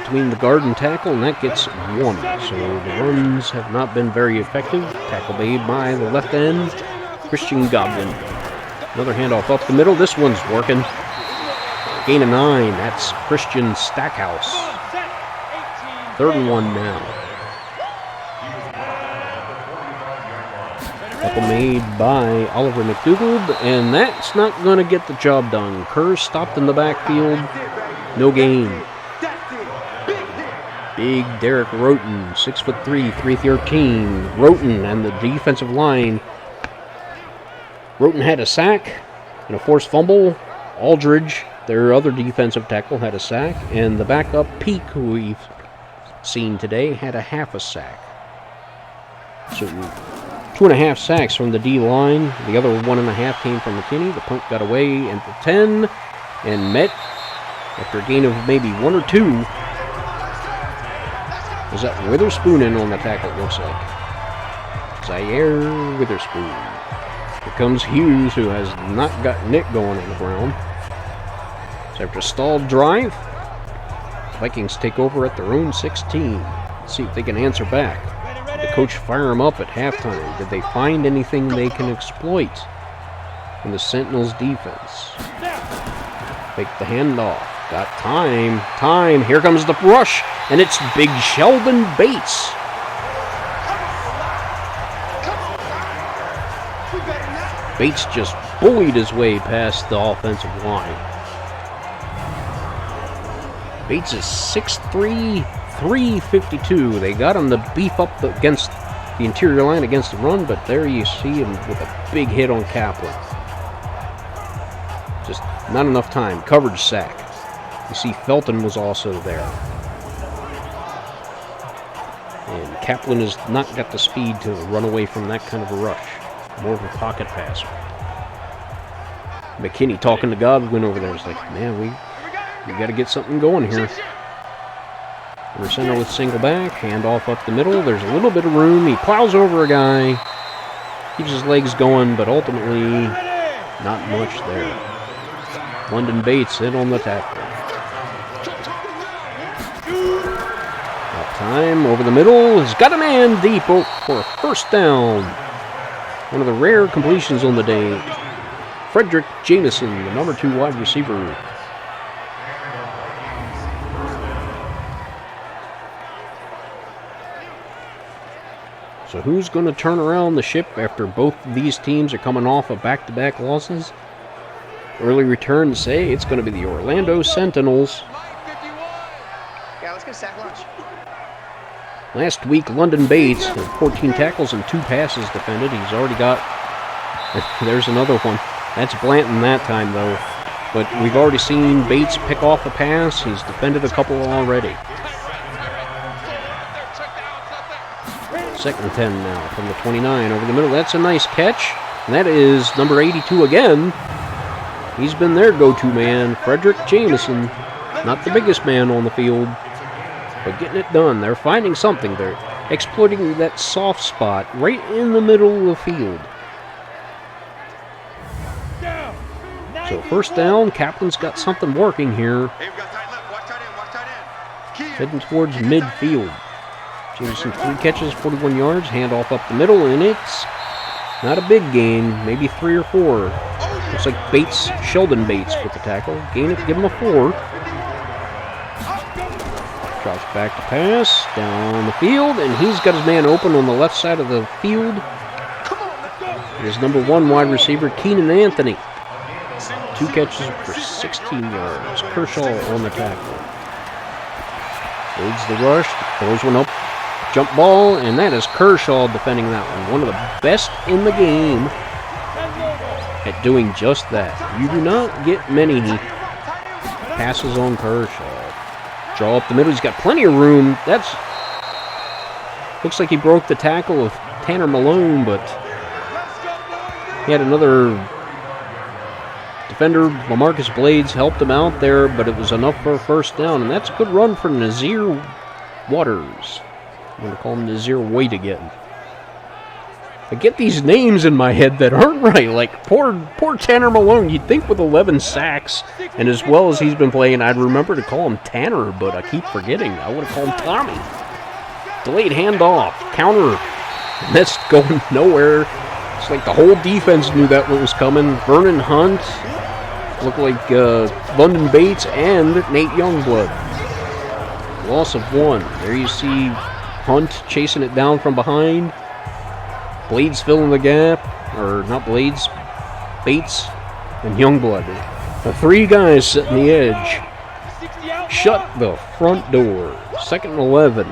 between the guard and tackle, and that gets 1. So the runs have not been very effective. Tackle made by the left end, Christian Godwin. Another handoff up the middle. This one's working. Gain of 9. That's Christian Stackhouse. 3rd and 1 now. Tackle made by Oliver McDougald, and that's not going to get the job done. Kerr stopped in the backfield. No gain. Big Derek Roten, 6'3", 313. Roten and the defensive line. Roten had a sack and a forced fumble. Aldridge, their other defensive tackle, had a sack. And the backup, Peak, who we've seen today, had a half a sack. So 2.5 sacks from the D-line. The other 1.5 came from McKinney. The punt got away at the 10 and met after a gain of maybe 1 or 2. Was that Witherspoon in on the tackle, it looks like. Zaire Witherspoon. Here comes Hughes, who has not got Nick going on the ground. So after a stalled drive, Vikings take over at their own 16. Let's see if they can answer back. Did the coach fire them up at halftime? Did they find anything they can exploit in the Sentinels defense? Fake the handoff. Got time. Here comes the rush, and it's Big Sheldon Bates. Bates just bullied his way past the offensive line. Bates is 6'3", 352. They got him to beef up against the interior line against the run, but there you see him with a big hit on Kaplan. Just not enough time. Coverage sack. You see Felton was also there. And Kaplan has not got the speed to run away from that kind of a rush. More of a pocket passer. McKinney talking to Godwin over there. It's like, man, we got to get something going here. Under center with single back, hand off up the middle. There's a little bit of room. He plows over a guy, keeps his legs going, but ultimately not much there. London Bates in on the tackle. That time over the middle. Has got a man deep for a first down. One of the rare completions on the day. Frederick Jameson, the number 2 wide receiver. So who's going to turn around the ship after both of these teams are coming off of back-to-back losses? Early return say it's going to be the Orlando Sentinels. Yeah, let's go sack lunch. Last week, London Bates had 14 tackles and 2 passes defended. He's already got... There's another one. That's Blanton that time, though. But we've already seen Bates pick off a pass. He's defended a couple already. 2nd and 10 now from the 29 over the middle. That's a nice catch. And that is number 82 again. He's been their go-to man, Frederick Jameson. Not the biggest man on the field, but getting it done. They're finding something. They're exploiting that soft spot right in the middle of the field. So first down, Kaplan's got something working here. Heading towards midfield. Jameson 3 catches, 41 yards, handoff up the middle, and it's not a big gain, maybe 3 or 4. Looks like Bates, Sheldon Bates with the tackle. Gain it, give him a 4. Drops back to pass, down the field, and he's got his man open on the left side of the field. His number 1 wide receiver, Keenan Anthony. 2 catches for 16 yards. Kershaw on the tackle. Leads the rush, throws one up. Jump ball, and that is Kershaw defending that one. One of the best in the game at doing just that. You do not get many passes on Kershaw. Draw up the middle. He's got plenty of room. Looks like he broke the tackle of Tanner Malone, but he had another defender, LaMarcus Blades, helped him out there, but it was enough for a first down, and that's a good run for Nazir Waters. I'm going to call him Nazir Wade again. I get these names in my head that aren't right. Like, poor Tanner Malone. You'd think with 11 sacks, and as well as he's been playing, I'd remember to call him Tanner, but I keep forgetting. I would have called him Tommy. Delayed handoff. Counter. That's going nowhere. It's like the whole defense knew that one was coming. Vernon Hunt. Looked like London Bates and Nate Youngblood. Loss of 1. There you see Hunt chasing it down from behind. Blades filling the gap. Or not Blades. Bates and Youngblood. The 3 guys sitting the edge. Shut the front door. 2nd and 11.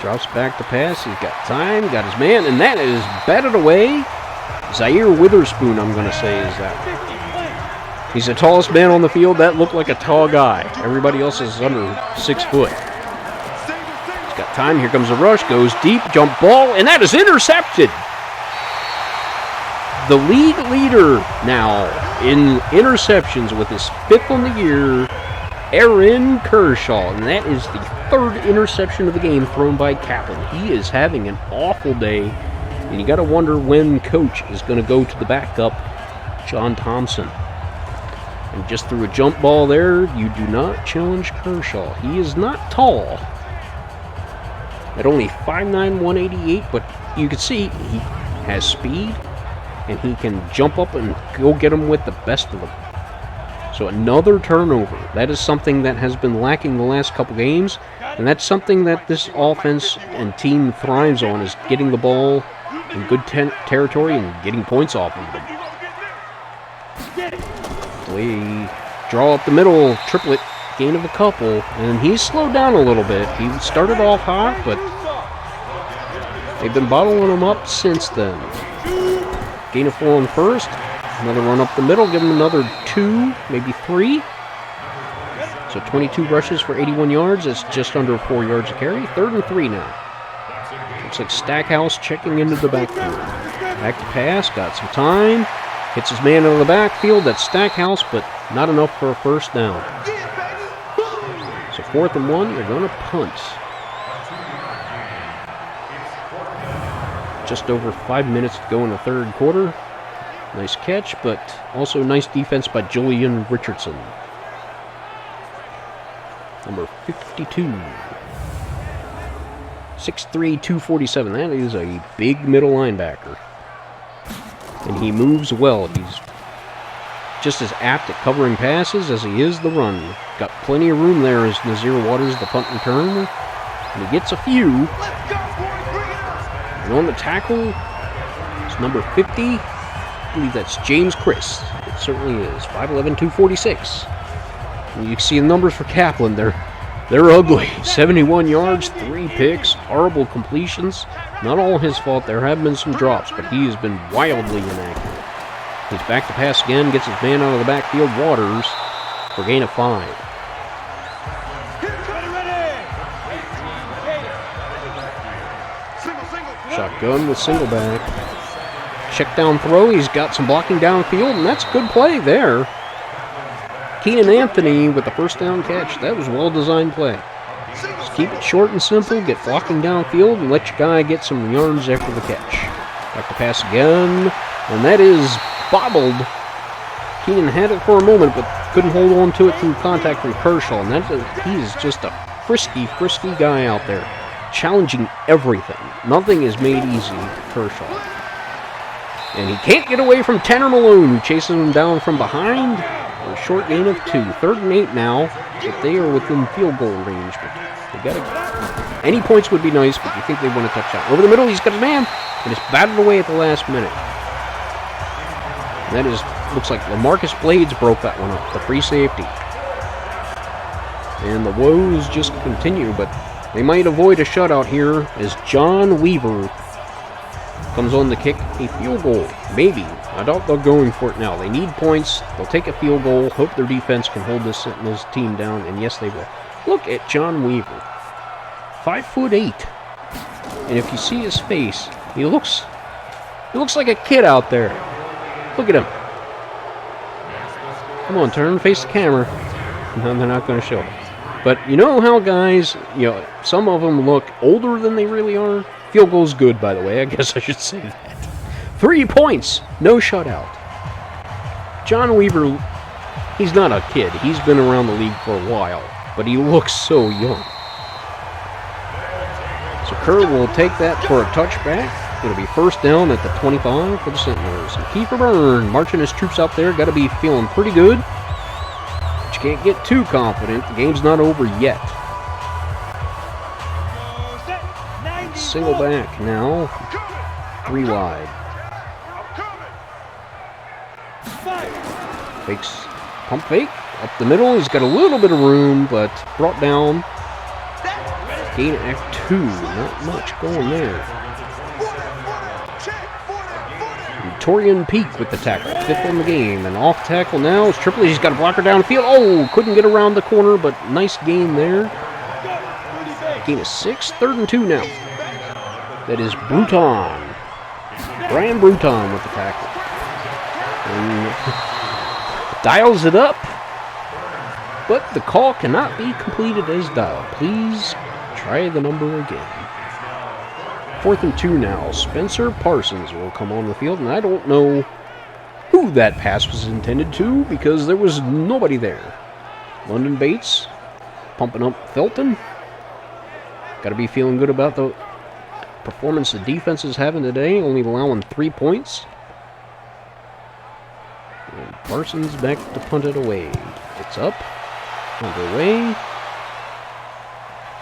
Drops back to pass. He's got time. Got his man. And that is batted away. Zaire Witherspoon, I'm going to say, is that. He's the tallest man on the field. That looked like a tall guy. Everybody else is under 6 foot. He's got time. Here comes the rush. Goes deep. Jump ball. And that is intercepted. The league leader now in interceptions with his 5th on the year, Aaron Kershaw. And that is the 3rd interception of the game thrown by Kaplan. He is having an awful day. And you got to wonder when coach is going to go to the backup, John Thompson. And just threw a jump ball there. You do not challenge Kershaw. He is not tall. At only 5'9", 188, but you can see he has speed, and he can jump up and go get him with the best of them. So another turnover. That is something that has been lacking the last couple games, and that's something that this offense and team thrives on, is getting the ball in good territory and getting points off of them. Draw up the middle, triplet, gain of a couple, and he's slowed down a little bit. He started off hot, but they've been bottling him up since then. Gain of 4 on first. Another run up the middle, give him another 2, maybe 3. So 22 rushes for 81 yards. That's just under 4 yards a carry. 3rd and 3 now. Looks like Stackhouse checking into the backfield. Back to pass, got some time. Hits his man out of the backfield. That's Stackhouse, but not enough for a first down. So 4th and 1, you're going to punt. Just over 5 minutes to go in the 3rd quarter. Nice catch, but also nice defense by Julian Richardson. Number 52. 6'3", 247. That is a big middle linebacker. And he moves well. He's just as apt at covering passes as he is the run. Got plenty of room there as Nazir waters the punt return. And he gets a few. And on the tackle, it's number 50. I believe that's James Chris. It certainly is. 5'11", 246. And you can see the numbers for Kaplan. They're ugly. 71 yards, 3 picks, horrible completions. Not all his fault. There have been some drops, but he has been wildly inaccurate. He's back to pass again, gets his man out of the backfield, Waters, for gain of 5. Shotgun with single back. Check down throw. He's got some blocking downfield, and that's a good play there. Keenan Anthony with the first down catch. That was a well-designed play. Just keep it short and simple, get blocking downfield, and let your guy get some yards after the catch. Back to pass again, and that is bobbled. Keenan had it for a moment, but couldn't hold on to it through contact from Kershaw, and he's just a frisky guy out there, challenging everything. Nothing is made easy for Kershaw. And he can't get away from Tanner Malone, who chases him down from behind. A short gain of 2. 3rd and 8 now, but they are within field goal range. But they got any points would be nice, but you think they want a touchdown. Over the middle, he's got his man, and it's batted away at the last minute. And that looks like LaMarcus Blades broke that one up, the free safety. And the woes just continue, but they might avoid a shutout here as John Weaver comes on to kick a field goal. Maybe. I doubt they're going for it now. They need points. They'll take a field goal. Hope their defense can hold this Sentinels team down. And yes, they will. Look at John Weaver. 5'8". And if you see his face, he looks like a kid out there. Look at him. Come on, turn and face the camera. No, they're not going to show it. But you know how guys, some of them look older than they really are? Field goal's good, by the way. I guess I should say that. 3 points. No shutout. John Weaver, he's not a kid. He's been around the league for a while. But he looks so young. So Kerr will take that for a touchback. It'll be first down at the 25 for the Sentinels. And Kiefer Byrne marching his troops out there. Got to be feeling pretty good. But you can't get too confident. The game's not over yet. Single back now. 3 wide. Fakes, pump fake, up the middle. He's got a little bit of room, but brought down. Gain at 2, not much going there. Torian Peak with the tackle, 5th on the game, and off tackle now is Tripoli. He's got a blocker downfield. Oh, couldn't get around the corner, but nice gain there. Gain of 6, 3rd and 2 now. That is Bruton. Brian Bruton with the tackle. And dials it up, but the call cannot be completed as dialed. Please try the number again. 4th and 2 now. Spencer Parsons will come on the field, and I don't know who that pass was intended to because there was nobody there. London Bates pumping up Felton. Got to be feeling good about the performance the defense is having today, only allowing 3 points. And Parsons back to punt it away. It's up, underway.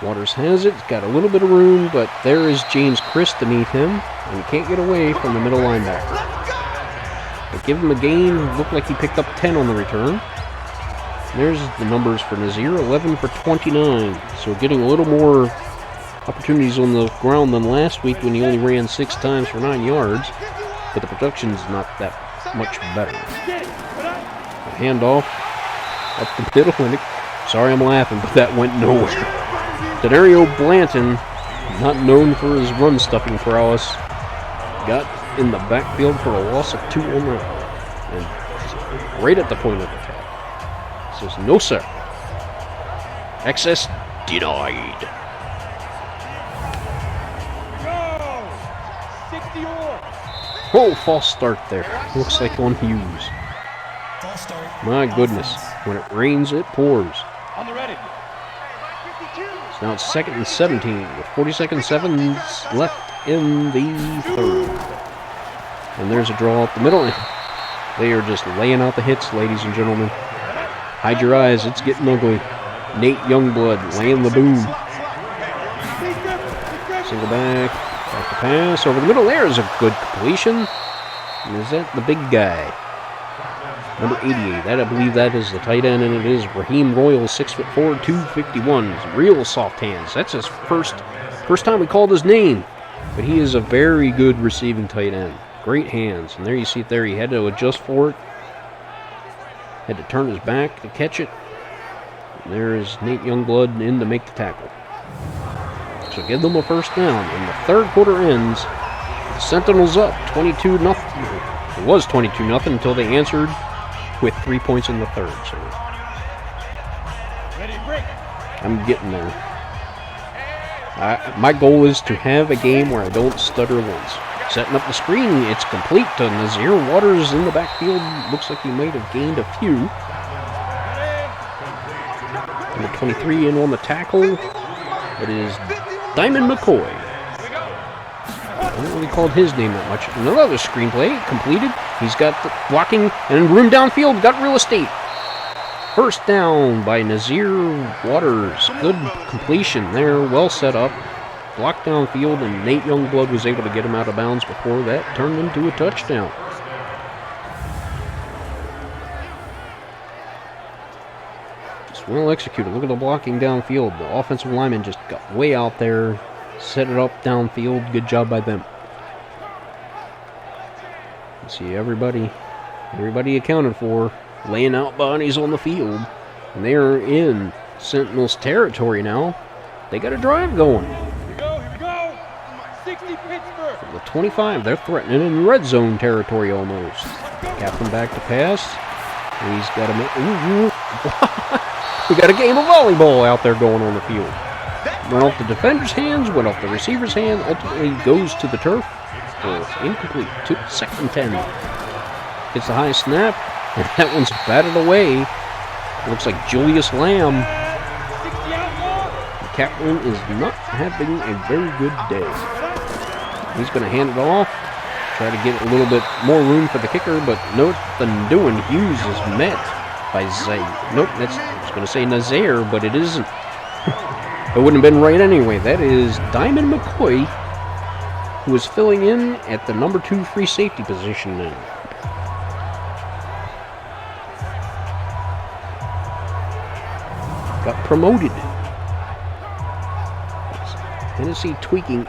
Waters has it, got a little bit of room, but there is James Chris to meet him, and he can't get away from the middle linebacker. But give him a gain, looked like he picked up 10 on the return. There's the numbers for Nazir, 11 for 29. So getting a little more opportunities on the ground than last week when he only ran 6 times for 9 yards. But the production's not that much better. A handoff up the middle. And sorry I'm laughing, but that went nowhere. Denario Blanton, not known for his run-stuffing prowess, got in the backfield for a loss of 2 on that. And right at the point of attack. Says, no, sir. Access denied. Oh, false start there. Looks like on Hughes. My goodness. When it rains, it pours. On the ready. So now it's 2nd and 17 with 40 seconds left in the 3rd. And there's a draw up the middle. They are just laying out the hits, ladies and gentlemen. Hide your eyes, it's getting ugly. Nate Youngblood laying the boom. Single back to pass over the middle. There's a good completion. And is that the big guy? Number 88. That, I believe that is the tight end, and it is Raheem Royal, 6'4", 251. Real soft hands. That's his first time we called his name. But he is a very good receiving tight end. Great hands. And there you see it there. He had to adjust for it. Had to turn his back to catch it. And there is Nate Youngblood in to make the tackle. So give them a first down. And the 3rd quarter ends. The Sentinels up 22-0. It was 22-0 until they answered with 3 points in the 3rd. So I'm getting there. My goal is to have a game where I don't stutter once. Setting up the screen, it's complete to Nazir Waters in the backfield. Looks like he might have gained a few. Number 23 in on the tackle. It is Diamond McCoy. I don't really call his name that much. Another screenplay completed. He's got the blocking and room downfield. Got real estate. First down by Nazir Waters. Good completion there. Well set up. Blocked downfield, and Nate Youngblood was able to get him out of bounds before that turned into a touchdown. Just well executed. Look at the blocking downfield. The offensive lineman just got way out there, set it up downfield. Good job by them. You see everybody accounted for, laying out bodies on the field, and they are in Sentinels territory now. They got a drive going. From the 25, they're threatening in red zone territory almost. Captain back to pass. He's got a... We got a game of volleyball out there going on the field. Went off the defender's hands, went off the receiver's hand, ultimately goes to the turf. Incomplete. 2nd and 10. Gets the high snap, and that one's batted away. Looks like Julius Lamb. The captain is not having a very good day. He's going to hand it off, try to get a little bit more room for the kicker, but nothing doing. Hughes is met by Zay. Nope, I was going to say Nazir, but it isn't. It wouldn't have been right anyway. That is Diamond McCoy, who is filling in at the number 2 free safety position now. Got promoted. Hennessey tweaking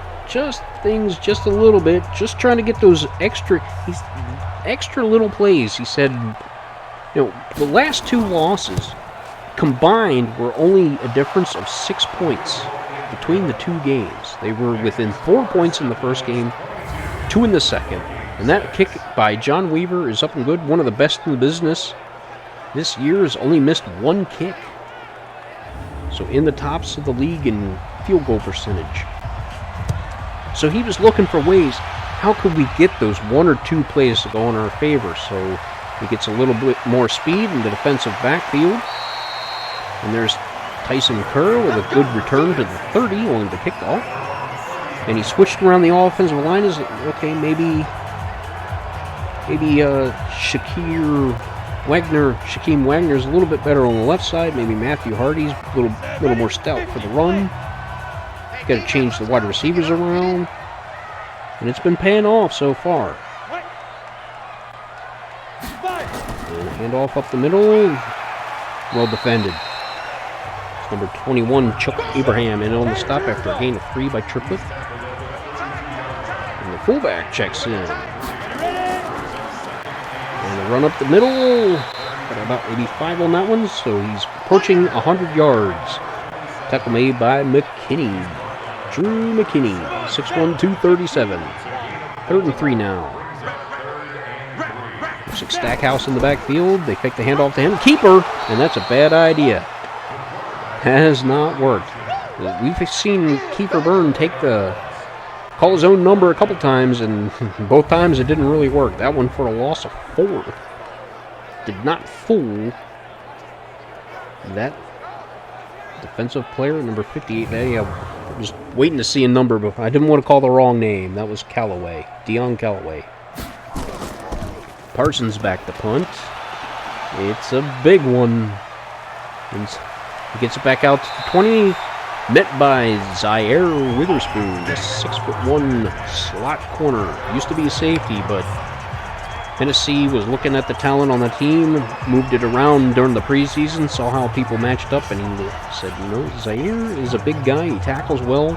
things just a little bit, just trying to get those extra little plays. He said, the last 2 losses combined were only a difference of 6 points between the 2 games. They were within 4 points in the first game, 2 in the second, and that kick by John Weaver is up and good, one of the best in the business. This year has only missed 1 kick, so in the tops of the league in field goal percentage. So he was looking for ways, how could we get those 1 or 2 plays to go in our favor? So he gets a little bit more speed in the defensive backfield. And there's Tyson Kerr with a good return to the 30, only the kickoff. And he switched around the offensive line. Okay, maybe Shaquem Wagner's a little bit better on the left side. Maybe Matthew Hardy's a little more stout for the run. Got to change the wide receivers around, and it's been paying off so far. And hand off up the middle. Well defended. It's number 21, Chuck Abraham, in on the stop after a gain of 3 by Triplett. And the fullback checks in. And the run up the middle. Got about 85 on that one, so he's approaching 100 yards. Tackle made by McKinney. Drew McKinney, 6'1", 237. 3rd and 3 now. Looks like Stackhouse in the backfield. They fake the handoff to him. Keeper, and that's a bad idea. Has not worked. We've seen Keeper Byrne call his own number a couple times, and both times it didn't really work. That one for a loss of 4. Did not fool that defensive player, number 58. I was waiting to see a number, but I didn't want to call the wrong name. That was Callaway, Dion Callaway. Parsons back to punt. It's a big one. And he gets it back out to the 20. Met by Zaire Witherspoon, the 6'1" slot corner. Used to be a safety, but Hennessey was looking at the talent on the team, moved it around during the preseason, saw how people matched up, and he said, Zaire is a big guy. He tackles well.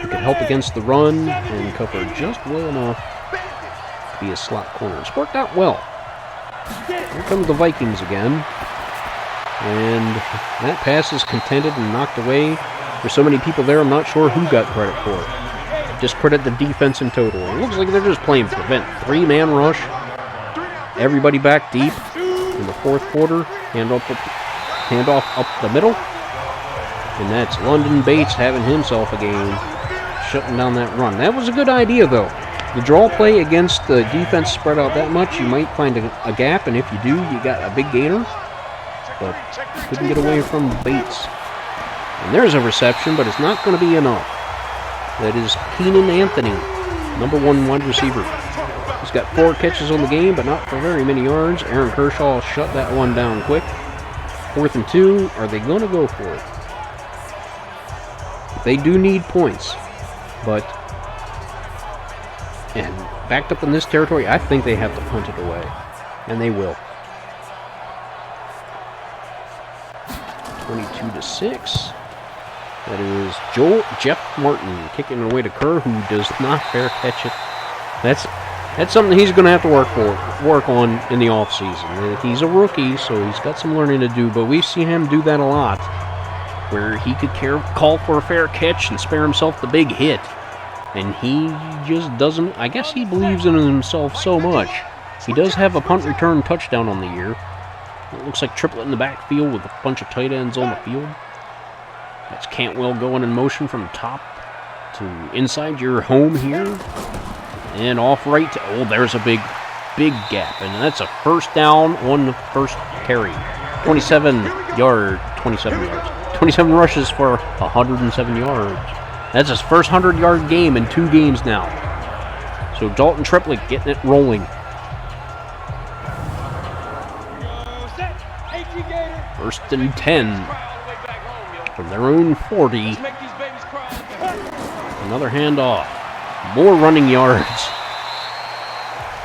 He can help against the run and cover just well enough to be a slot corner. It's worked out well. Here comes the Vikings again. And that pass is contended and knocked away. There's so many people there, I'm not sure who got credit for it. Discredit the defense in total. It looks like they're just playing prevent. 3-man rush. Everybody back deep in the 4th quarter. Handoff up the middle. And that's London Bates having himself a game. Shutting down that run. That was a good idea, though. The draw play against the defense spread out that much, you might find a gap, and if you do, you got a big gainer. But couldn't get away from Bates. And there's a reception, but it's not going to be enough. That is Keenan Anthony, number 1 wide receiver. He's got 4 catches on the game, but not for very many yards. Aaron Kershaw shut that one down quick. 4th and 2. Are they going to go for it? They do need points, but and backed up in this territory, I think they have to punt it away, and they will. 22-6. That is Jeff Martin kicking it away to Kerr, who does not fair catch it. That's something he's going to have to work on in the offseason. He's a rookie, so he's got some learning to do, but we've seen him do that a lot, where he could call for a fair catch and spare himself the big hit. And he just doesn't, I guess he believes in himself so much. He does have a punt return touchdown on the year. It looks like Triplett in the backfield with a bunch of tight ends on the field. That's Cantwell going in motion from top to inside your home here. And off right to, there's a big gap. And that's a first down on the first carry. 27 yards. 27 rushes for 107 yards. That's his first 100-yard game in 2 games now. So Dalton Triplett getting it rolling. First and 10 from their own 40. Another handoff. More running yards.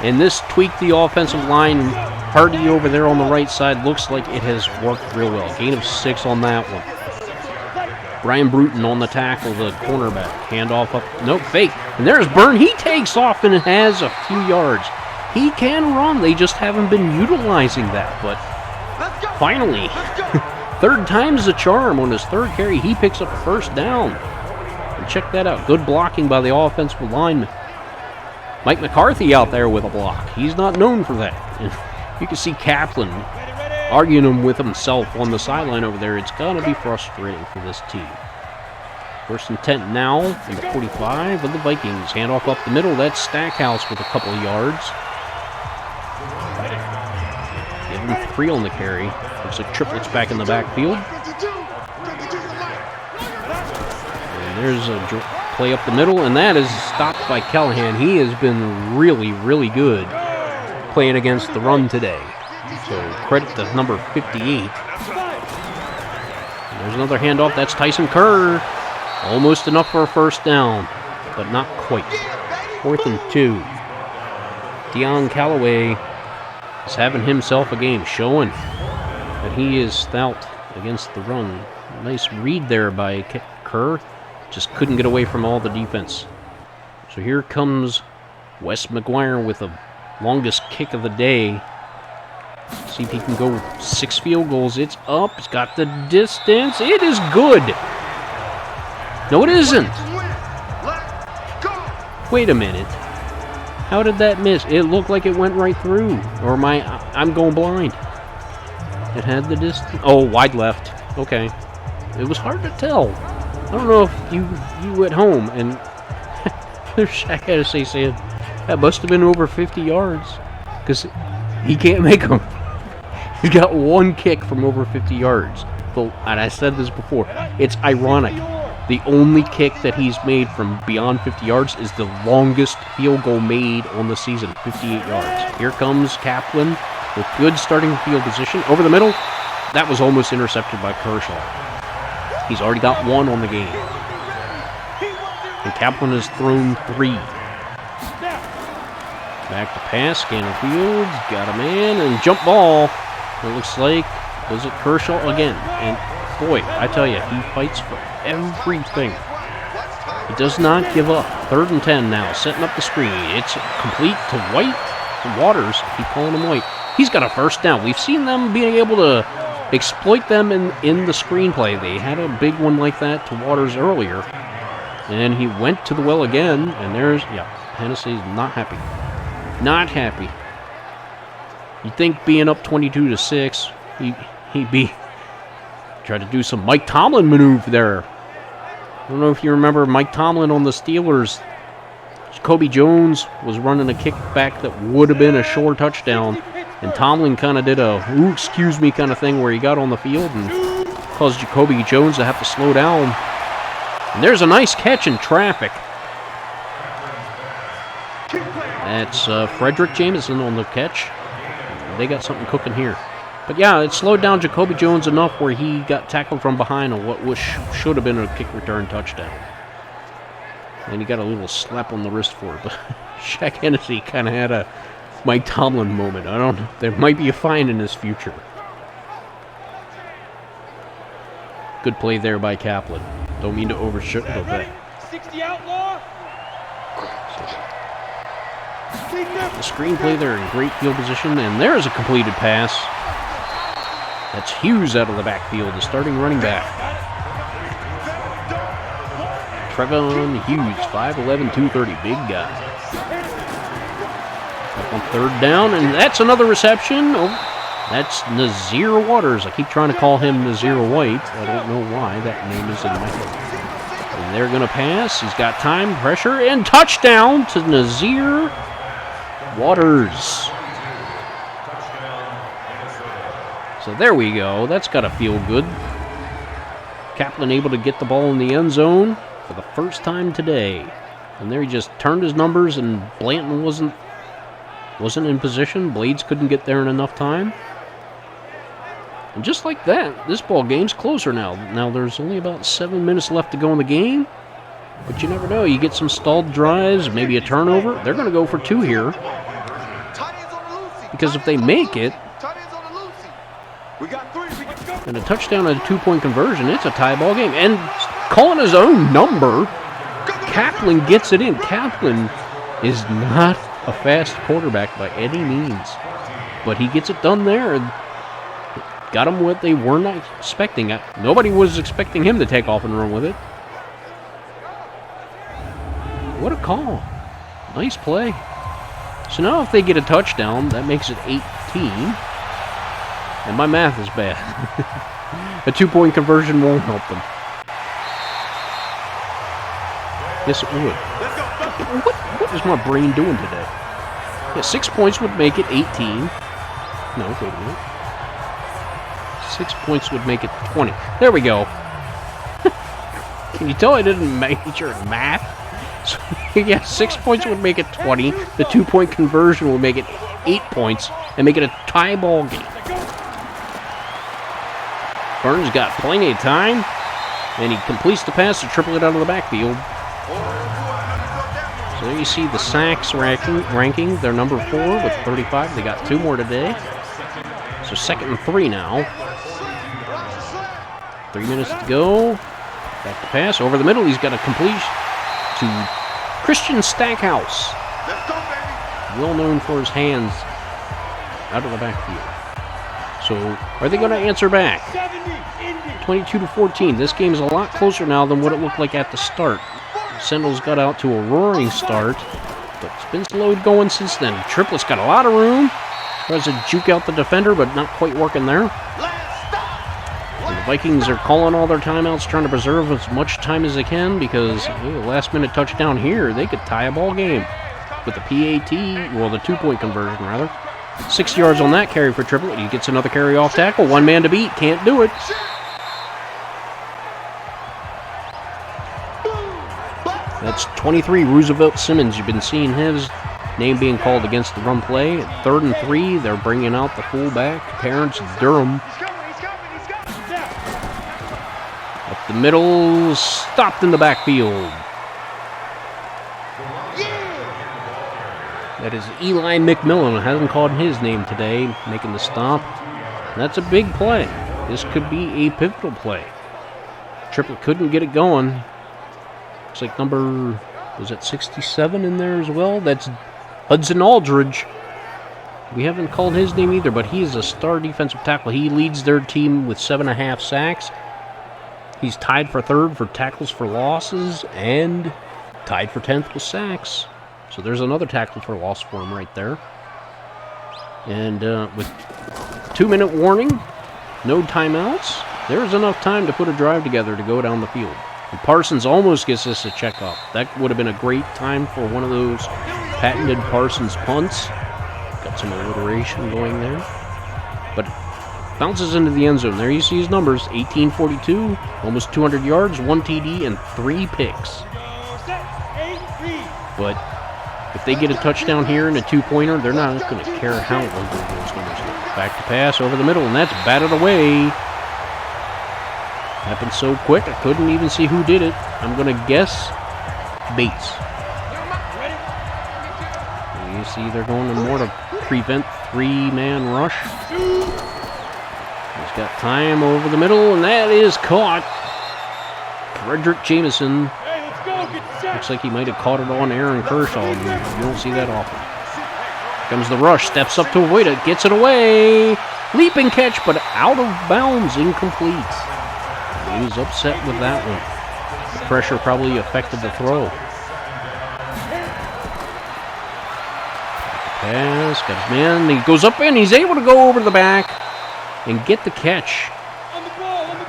And this tweaked the offensive line. Hardy over there on the right side looks like it has worked real well. Gain of 6 on that one. Brian Bruton on the tackle, the cornerback. Handoff up. Nope, fake. And there's Byrne. He takes off and has a few yards. He can run. They just haven't been utilizing that. But finally, 3rd time's the charm. On his 3rd carry, he picks up a first down. And check that out. Good blocking by the offensive lineman. Mike McCarthy out there with a block. He's not known for that. And you can see Kaplan arguing with himself on the sideline over there. It's going to be frustrating for this team. First and 10 now in the 45 of the Vikings. Handoff up the middle. That's Stackhouse with a couple of yards. Give him 3 on the carry. Looks like Triplett's back in the backfield. And there's a play up the middle, and that is stopped by Callahan. He has been really, really good playing against the run today. So credit to number 58. And there's another handoff. That's Tyson Kerr. Almost enough for a first down, but not quite. 4th and 2. Dion Callaway is having himself a game, showing But he is stout against the run. Nice read there by Kerr. Just couldn't get away from all the defense. So here comes Wes McGuire with the longest kick of the day. See if he can go 6 field goals. It's up. It's got the distance. It is good. No, it isn't. Wait a minute. How did that miss? It looked like it went right through. Or I'm going blind. It had the distance. Oh, wide left. Okay. It was hard to tell. I don't know if you at home and Shaq Hennessey said that must have been over 50 yards because he can't make them. He's got one kick from over 50 yards. And I said this before. It's ironic. The only kick that he's made from beyond 50 yards is the longest field goal made on the season, 58 yards. Here comes Kaplan with good starting field position. Over the middle, that was almost intercepted by Kershaw. He's already got 1 on the game. And Kaplan has thrown 3. Back to pass, scanning fields, got a man, and jump ball. It looks like, was it Kershaw again? And boy, I tell you, he fights for everything. He does not give up. 3rd and 10 now, setting up the screen. It's complete to White. Waters, keep calling him White. He's got a first down. We've seen them being able to exploit them in the screenplay. They had a big one like that to Waters earlier. And he went to the well again, and there's, Hennessey's not happy. Not happy. You'd think being up 22-6, he'd be try to do some Mike Tomlin maneuver there. I don't know if you remember Mike Tomlin on the Steelers. Jacoby Jones was running a kickback that would have been a sure touchdown, and Tomlin kind of did a "ooh, excuse me" kind of thing where he got on the field and caused Jacoby Jones to have to slow down. And there's a nice catch in traffic. That's Frederick Jameson on the catch. They got something cooking here. But yeah, it slowed down Jacoby Jones enough where he got tackled from behind on what should have been a kick return touchdown. And he got a little slap on the wrist for it. But Shaq Hennessey kind of had a Mike Tomlin moment. I don't know. There might be a fine in his future. Good play there by Kaplan. Don't mean to overshoot that. 60 outlaw. The screenplay there in great field position, and there's a completed pass. That's Hughes out of the backfield, the starting running back. Trevon Hughes, 5'11", 230, big guy. Up on 3rd down, and that's another reception. Oh, that's Nazir Waters. I keep trying to call him Nazir White. I don't know why that name is in my head. And they're going to pass. He's got time, pressure, and touchdown to Nazir Waters. So there we go. That's got to feel good. Kaplan able to get the ball in the end zone for the first time today. And there he just turned his numbers, and Blanton wasn't in position. Blades couldn't get there in enough time. And just like that, this ball game's closer now. Now there's only about 7 minutes left to go in the game. But you never know. You get some stalled drives, maybe a turnover. They're going to go for 2 here. Because if they make it, and a touchdown and a 2-point conversion, it's a tie ball game. And calling his own number, Kaplan gets it in. Kaplan is not a fast quarterback by any means. But he gets it done there. And got him what they were not expecting. Nobody was expecting him to take off and run with it. What a call. Nice play. So now if they get a touchdown, that makes it 18. And my math is bad. A 2-point conversion won't help them. Yes, it would. What is my brain doing today? Yeah, 6 points would make it 18. No, wait a minute. 6 points would make it 20. There we go. Can you tell I didn't major in math? So, yeah, 6 points would make it 20. The 2-point conversion would make it 8 points and make it a tie ball game. Burns got plenty of time, and he completes the pass to triple it out of the backfield. So there you see the sacks ranking. They're number 4 with 35. They got 2 more today. So 2nd and 3 now. 3 minutes to go. Back to pass. Over the middle, he's got a completion to Christian Stackhouse. Let's go, baby. Well known for his hands out of the backfield. So, are they going to answer back? 22-14. This game is a lot closer now than what it looked like at the start. Sentinels got out to a roaring start, but it's been slowed going since then. Triplett's got a lot of room. Tries to juke out the defender, but not quite working there. And the Vikings are calling all their timeouts, trying to preserve as much time as they can, because last-minute touchdown here, they could tie a ball game with the PAT, well, the two-point conversion, rather. 6 yards on that carry for Triplett. He gets another carry off tackle. One man to beat. Can't do it. That's 23, Roosevelt Simmons. You've been seeing his name being called against the run play. At 3rd and 3, they're bringing out the fullback, Terrence Durham. Up the middle, stopped in the backfield. That is Eli McMillan. Hasn't called his name today, making the stop. And that's a big play. This could be a pivotal play. Triplett couldn't get it going. Looks like number, was it 67 in there as well? That's Hudson Aldridge. We haven't called his name either, but he is a star defensive tackle. He leads their team with 7.5 sacks. He's tied for 3rd for tackles for losses and tied for 10th with sacks. So there's another tackle for loss for him right there. And with 2-minute warning, no timeouts, there's enough time to put a drive together to go down the field. And Parsons almost gets this a check off. That would have been a great time for one of those patented Parsons punts. Got some alliteration going there. But bounces into the end zone. There you see his numbers, 1842, almost 200 yards, 1 TD, and 3 picks. But if they get a touchdown here and a 2-pointer, they're not going to care how ugly those numbers look. Back to pass over the middle, and that's batted away. Happened so quick, I couldn't even see who did it. I'm going to guess Bates. You see they're going to more to prevent 3-man rush. He's got time over the middle, and that is caught. Frederick Jameson. Looks like he might have caught it on Aaron Kershaw. You don't see that often. Here comes the rush. Steps up to avoid it. Gets it away. Leaping catch, but out of bounds. Incomplete. He was upset with that one. The pressure probably affected the throw. Pass. Got his man. He goes up in. He's able to go over the back and get the catch.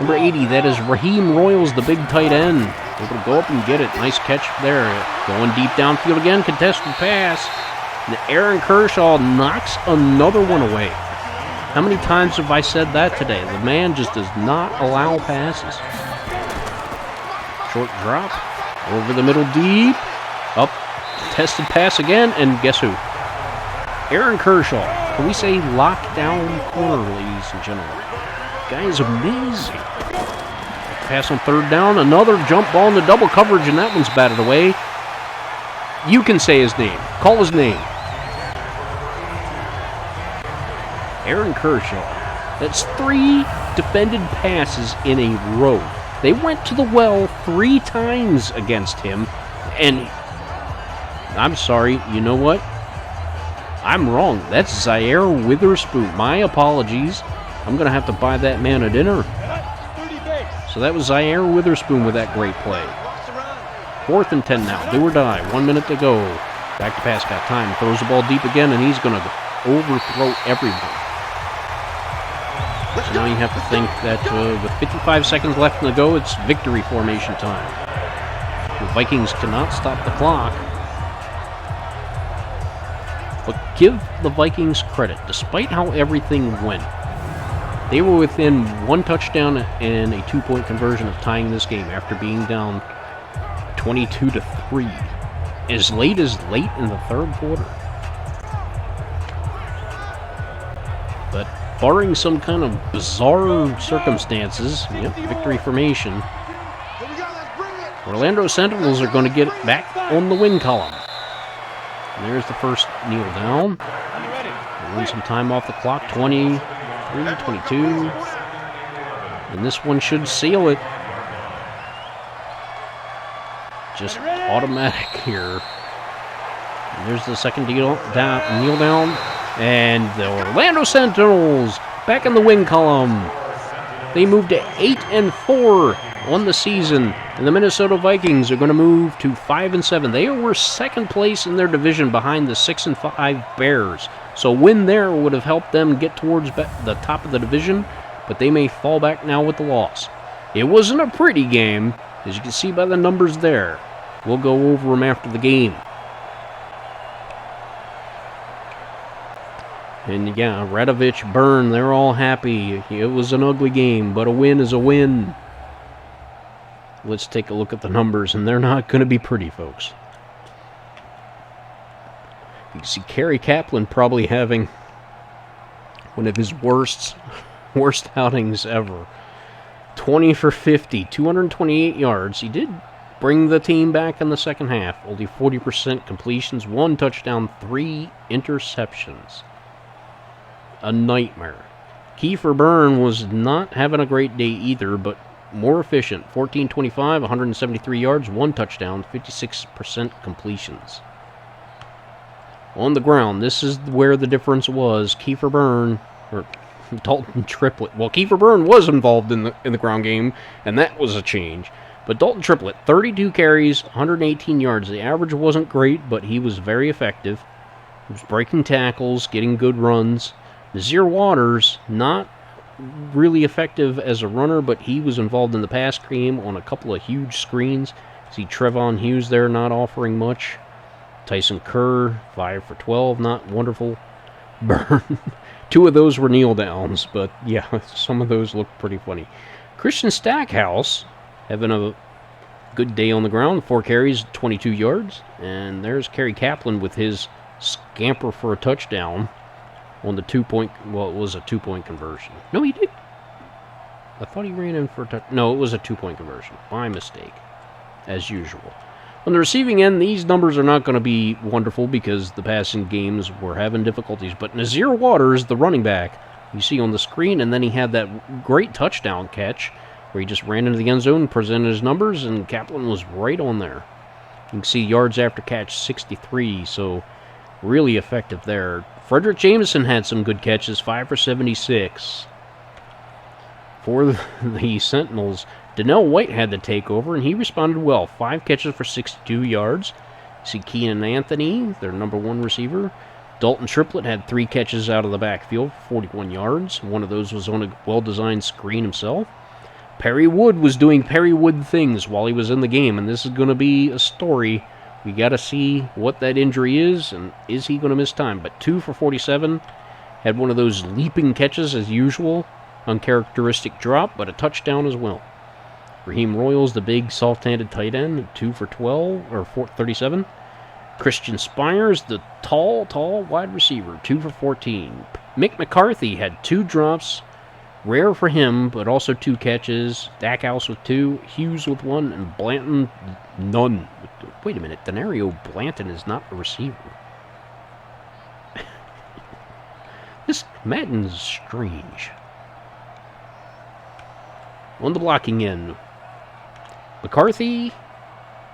Number 80, that is Raheem Royals, the big tight end. Able to go up and get it. Nice catch there. Going deep downfield again. Contested pass. And Aaron Kershaw knocks another one away. How many times have I said that today? The man just does not allow passes. Short drop. Over the middle deep. Up. Contested pass again. And guess who? Aaron Kershaw. Can we say lockdown corner, ladies and gentlemen? Guy is amazing. Pass on 3rd down. Another jump ball into double coverage, and that one's batted away. You can say his name. Call his name. Aaron Kershaw. That's 3 defended passes in a row. They went to the well 3 times against him, and I'm sorry, you know what? I'm wrong. That's Zaire Witherspoon. My apologies. I'm going to have to buy that man a dinner. So that was Zaire Witherspoon with that great play. 4th and 10 now. Do or die. 1 minute to go. Back to pass. Got time. Throws the ball deep again, and he's going to overthrow everyone. So now you have to think that with 55 seconds left to go, it's victory formation time. The Vikings cannot stop the clock. But give the Vikings credit. Despite how everything went, they were within 1 touchdown and a 2-point conversion of tying this game after being down 22-3 as late in the 3rd quarter. But barring some kind of bizarre circumstances, victory formation, Orlando Sentinels are going to get back on the win column. And there's the first kneel down. We'll run some time off the clock, 23, 22. And this one should seal it. Just automatic here. And there's the second kneel down. And the Orlando Sentinels back in the win column. They moved to 8-4 on the season. And the Minnesota Vikings are going to move to 5-7. They were second place in their division behind the 6-5 Bears. So a win there would have helped them get towards the top of the division, but they may fall back now with the loss. It wasn't a pretty game, as you can see by the numbers there. We'll go over them after the game. And yeah, Radovich, Byrne, they're all happy. It was an ugly game, but a win is a win. Let's take a look at the numbers, and they're not going to be pretty, folks. You can see Kerry Kaplan probably having one of his worst outings ever. 20 for 50, 228 yards. He did bring the team back in the second half. Only 40% completions, 1 touchdown, 3 interceptions. A nightmare. Kiefer Byrne was not having a great day either, but more efficient. 14-25, 173 yards, 1 touchdown, 56% completions. On the ground, this is where the difference was. Kiefer Byrne, or Dalton Triplett. Well, Kiefer Byrne was involved in the ground game, and that was a change. But Dalton Triplett, 32 carries, 118 yards. The average wasn't great, but he was very effective. He was breaking tackles, getting good runs. Nazir Waters, not really effective as a runner, but he was involved in the pass game on a couple of huge screens. See Trevon Hughes there not offering much. Tyson Kerr, 5 for 12, not wonderful. Byrne, 2 of those were kneel downs, but yeah, some of those looked pretty funny. Christian Stackhouse having a good day on the ground, 4 carries, 22 yards. And there's Kerry Kaplan with his scamper for a touchdown on the 2-point, well, it was a 2-point conversion. No, he did. I thought he ran in for a touchdown. No, it was a 2-point conversion. My mistake, as usual. On the receiving end, these numbers are not going to be wonderful because the passing games were having difficulties. But Nazir Waters, the running back, you see on the screen, and then he had that great touchdown catch where he just ran into the end zone, presented his numbers, and Kaplan was right on there. You can see yards after catch, 63, so really effective there. Frederick Jameson had some good catches, 5 for 76. For the Sentinels, Donnell White had the takeover, and he responded well. 5 catches for 62 yards. See Keenan Anthony, their number 1 receiver. Dalton Triplett had 3 catches out of the backfield, 41 yards. One of those was on a well-designed screen himself. Perry Wood was doing Perry Wood things while he was in the game, and this is going to be a story. We got to see what that injury is, and is he going to miss time? But 2 for 47, had one of those leaping catches as usual, uncharacteristic drop, but a touchdown as well. Raheem Royals, the big soft-handed tight end, 2 for 12, or 37. Christian Spires, the tall wide receiver, 2 for 14. Mick McCarthy had 2 drops, rare for him, but also 2 catches. Stackhouse with 2, Hughes with 1, and Blanton, none. Wait a minute, Denario Blanton is not a receiver. This Madden's strange. On the blocking end, McCarthy,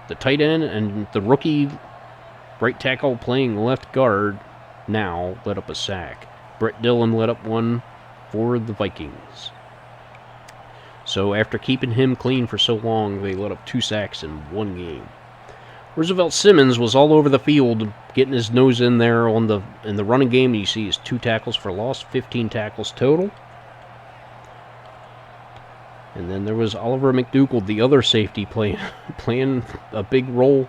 the tight end, and the rookie right tackle playing left guard now let up a sack. Brett Dillon let up 1 for the Vikings. So after keeping him clean for so long, they let up 2 sacks in 1 game. Roosevelt Simmons was all over the field, getting his nose in there in the running game. You see his 2 tackles for loss, 15 tackles total. And then there was Oliver McDougald, the other safety, playing a big role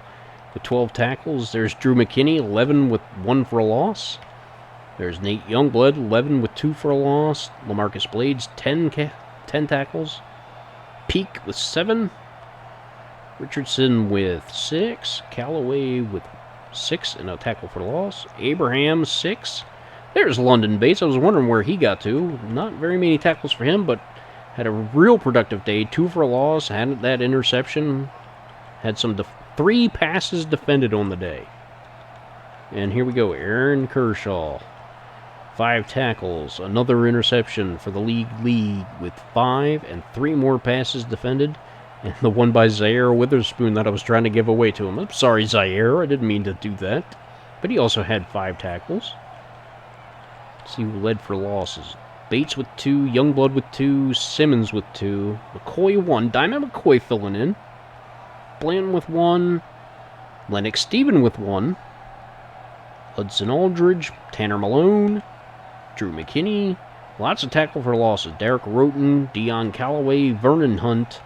with 12 tackles. There's Drew McKinney, 11 with 1 for a loss. There's Nate Youngblood, 11 with 2 for a loss. LaMarcus Blades, 10 tackles. Peak with 7. Richardson with 6. Callaway with 6 and a tackle for a loss. Abraham, 6. There's London Bates. I was wondering where he got to. Not very many tackles for him, but had a real productive day. 2 for a loss. Had that interception. Had some 3 passes defended on the day. And here we go. Aaron Kershaw. 5 tackles, another interception for the league with 5, and 3 more passes defended. And the one by Zaire Witherspoon that I was trying to give away to him. I'm sorry, Zaire, I didn't mean to do that. But he also had 5 tackles. Let's see who led for losses. Bates with 2, Youngblood with 2, Simmons with 2, McCoy 1, Diamond McCoy filling in, Blanton with 1, Lennox Stephen with 1, Hudson Aldridge, Tanner Malone, Drew McKinney, lots of tackle for losses. Derek Roten, Dion Callaway, Vernon Hunt,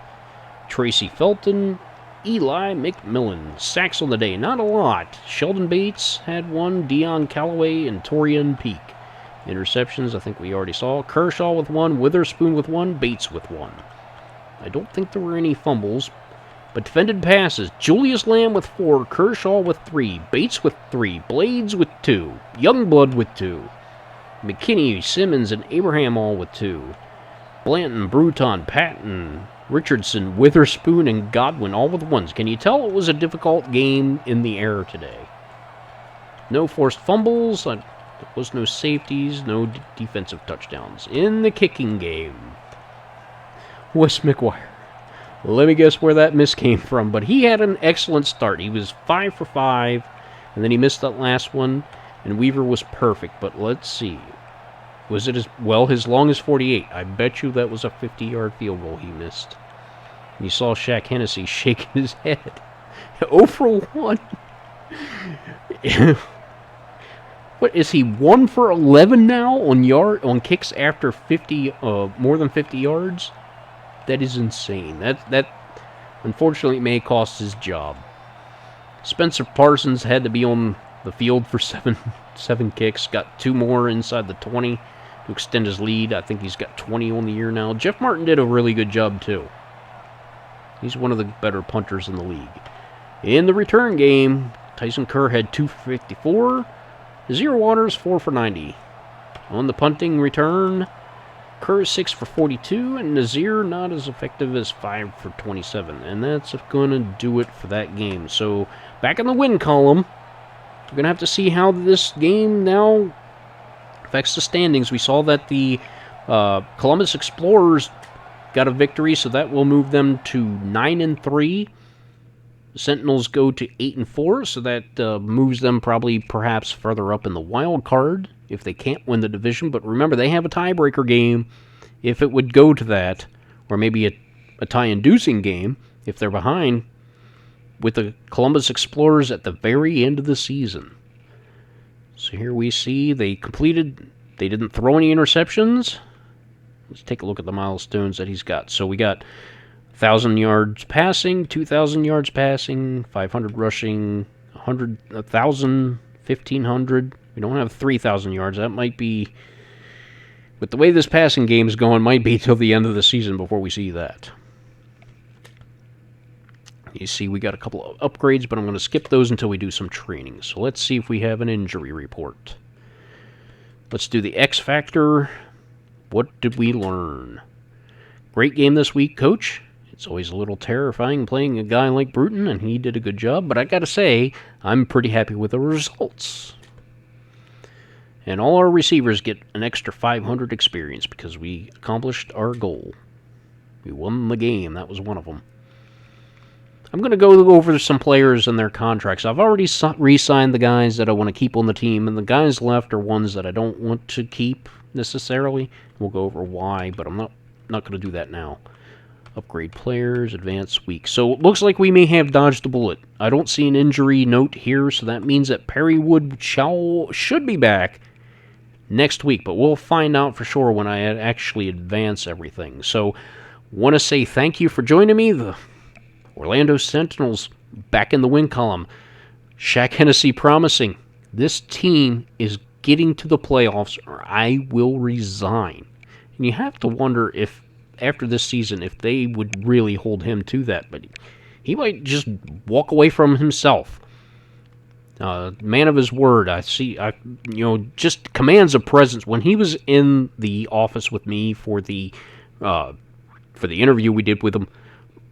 Tracy Felton, Eli McMillan. Sacks on the day, not a lot. Sheldon Bates had 1, Dion Callaway, and Torian Peak. Interceptions, I think we already saw. Kershaw with 1, Witherspoon with 1, Bates with 1. I don't think there were any fumbles, but defended passes. Julius Lamb with 4, Kershaw with 3, Bates with 3, Blades with 2, Youngblood with 2, McKinney, Simmons, and Abraham all with 2. Blanton, Bruton, Patton, Richardson, Witherspoon, and Godwin all with 1s. Can you tell it was a difficult game in the air today? No forced fumbles. There was no safeties, no defensive touchdowns. In the kicking game, Wes McGuire. Let me guess where that miss came from, but he had an excellent start. He was 5 for 5, and then he missed that last one, and Weaver was perfect. But let's see. Was it his longest 48? I bet you that was a 50-yard field goal he missed. And you saw Shaq Hennessey shaking his head. 0 for 1. What is he, 1 for 11 now on kicks after 50 more than 50 yards? That is insane. That unfortunately may cost his job. Spencer Parsons had to be on the field for seven kicks. Got 2 more inside the 20 to extend his lead. I think he's got 20 on the year now. Jeff Martin did a really good job too. He's one of the better punters in the league. In the return game, Tyson Kerr had 2 for 54. Zero Waters, 4 for 90. On the punting return, Kerr is 6 for 42, and Nazir not as effective as 5 for 27. And that's going to do it for that game. So, back in the win column, we're going to have to see how this game now affects the standings. We saw that the Columbus Explorers got a victory, so that will move them to 9-3. Sentinels go to 8-4, so that moves them perhaps further up in the wild card if they can't win the division. But remember, they have a tiebreaker game if it would go to that, or maybe a tie-inducing game if they're behind with the Columbus Explorers at the very end of the season. So here we see they didn't throw any interceptions. Let's take a look at the milestones that he's got. So we got 1,000 yards passing, 2,000 yards passing, 500 rushing, 1,000, 1,500. We don't have 3,000 yards. That might be, with the way this passing game is going, might be till the end of the season before we see that. You see, we got a couple of upgrades, but I'm going to skip those until we do some training. So let's see if we have an injury report. Let's do the X Factor. What did we learn? Great game this week, Coach. It's always a little terrifying playing a guy like Bruton, and he did a good job, but I gotta say, I'm pretty happy with the results. And all our receivers get an extra 500 experience because we accomplished our goal. We won the game. That was one of them. I'm going to go over some players and their contracts. I've already re-signed the guys that I want to keep on the team, and the guys left are ones that I don't want to keep necessarily. We'll go over why, but I'm not going to do that now. Upgrade players, advance week. So it looks like we may have dodged a bullet. I don't see an injury note here, so that means that Perry Wood should be back next week, but we'll find out for sure when I actually advance everything. So want to say thank you for joining me. The Orlando Sentinels back in the win column. Shaq Hennessey promising this team is getting to the playoffs or I will resign. And you have to wonder if after this season, if they would really hold him to that, but he might just walk away from himself. Man of his word, just commands a presence. When he was in the office with me for the interview we did with him,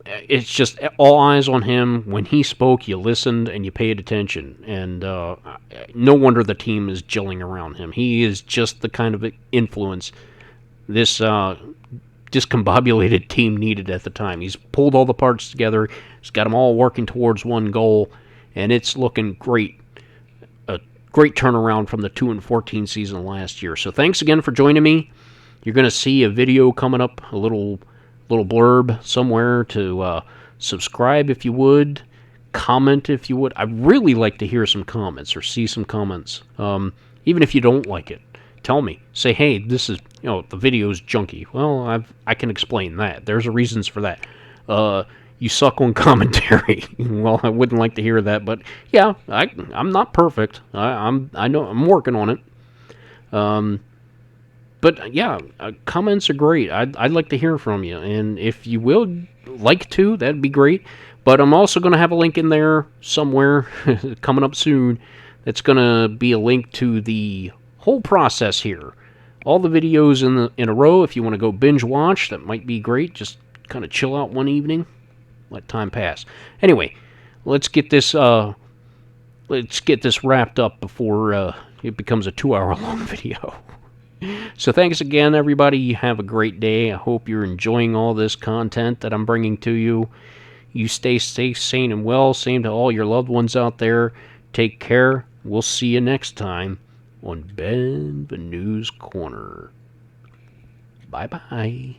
it's just all eyes on him. When he spoke, you listened and you paid attention. And no wonder the team is gelling around him. He is just the kind of influence this discombobulated team needed at the time. He's pulled all the parts together. He's got them all working towards one goal, and it's looking great. A great turnaround from the 2-14 season last year. So thanks again for joining me. You're going to see a video coming up, a little blurb somewhere to subscribe if you would, comment if you would. I'd really like to hear some comments or see some comments. Even if you don't like it, tell me. Say, hey, this is, the video's junky. Well, I can explain that. There's reasons for that. You suck on commentary. Well, I wouldn't like to hear that, but yeah, I'm not perfect. I know I'm working on it. But yeah, comments are great. I'd like to hear from you, and if you would like to, that'd be great. But I'm also going to have a link in there somewhere coming up soon. That's going to be a link to the whole process here. All the videos in a row. If you want to go binge watch, that might be great. Just kind of chill out one evening, let time pass. Anyway, let's get this wrapped up before it becomes a 2-hour-long video. So thanks again, everybody. You have a great day. I hope you're enjoying all this content that I'm bringing to you. You stay safe, sane, and well. Same to all your loved ones out there. Take care. We'll see you next time on Benvenue's Corner. Bye-bye.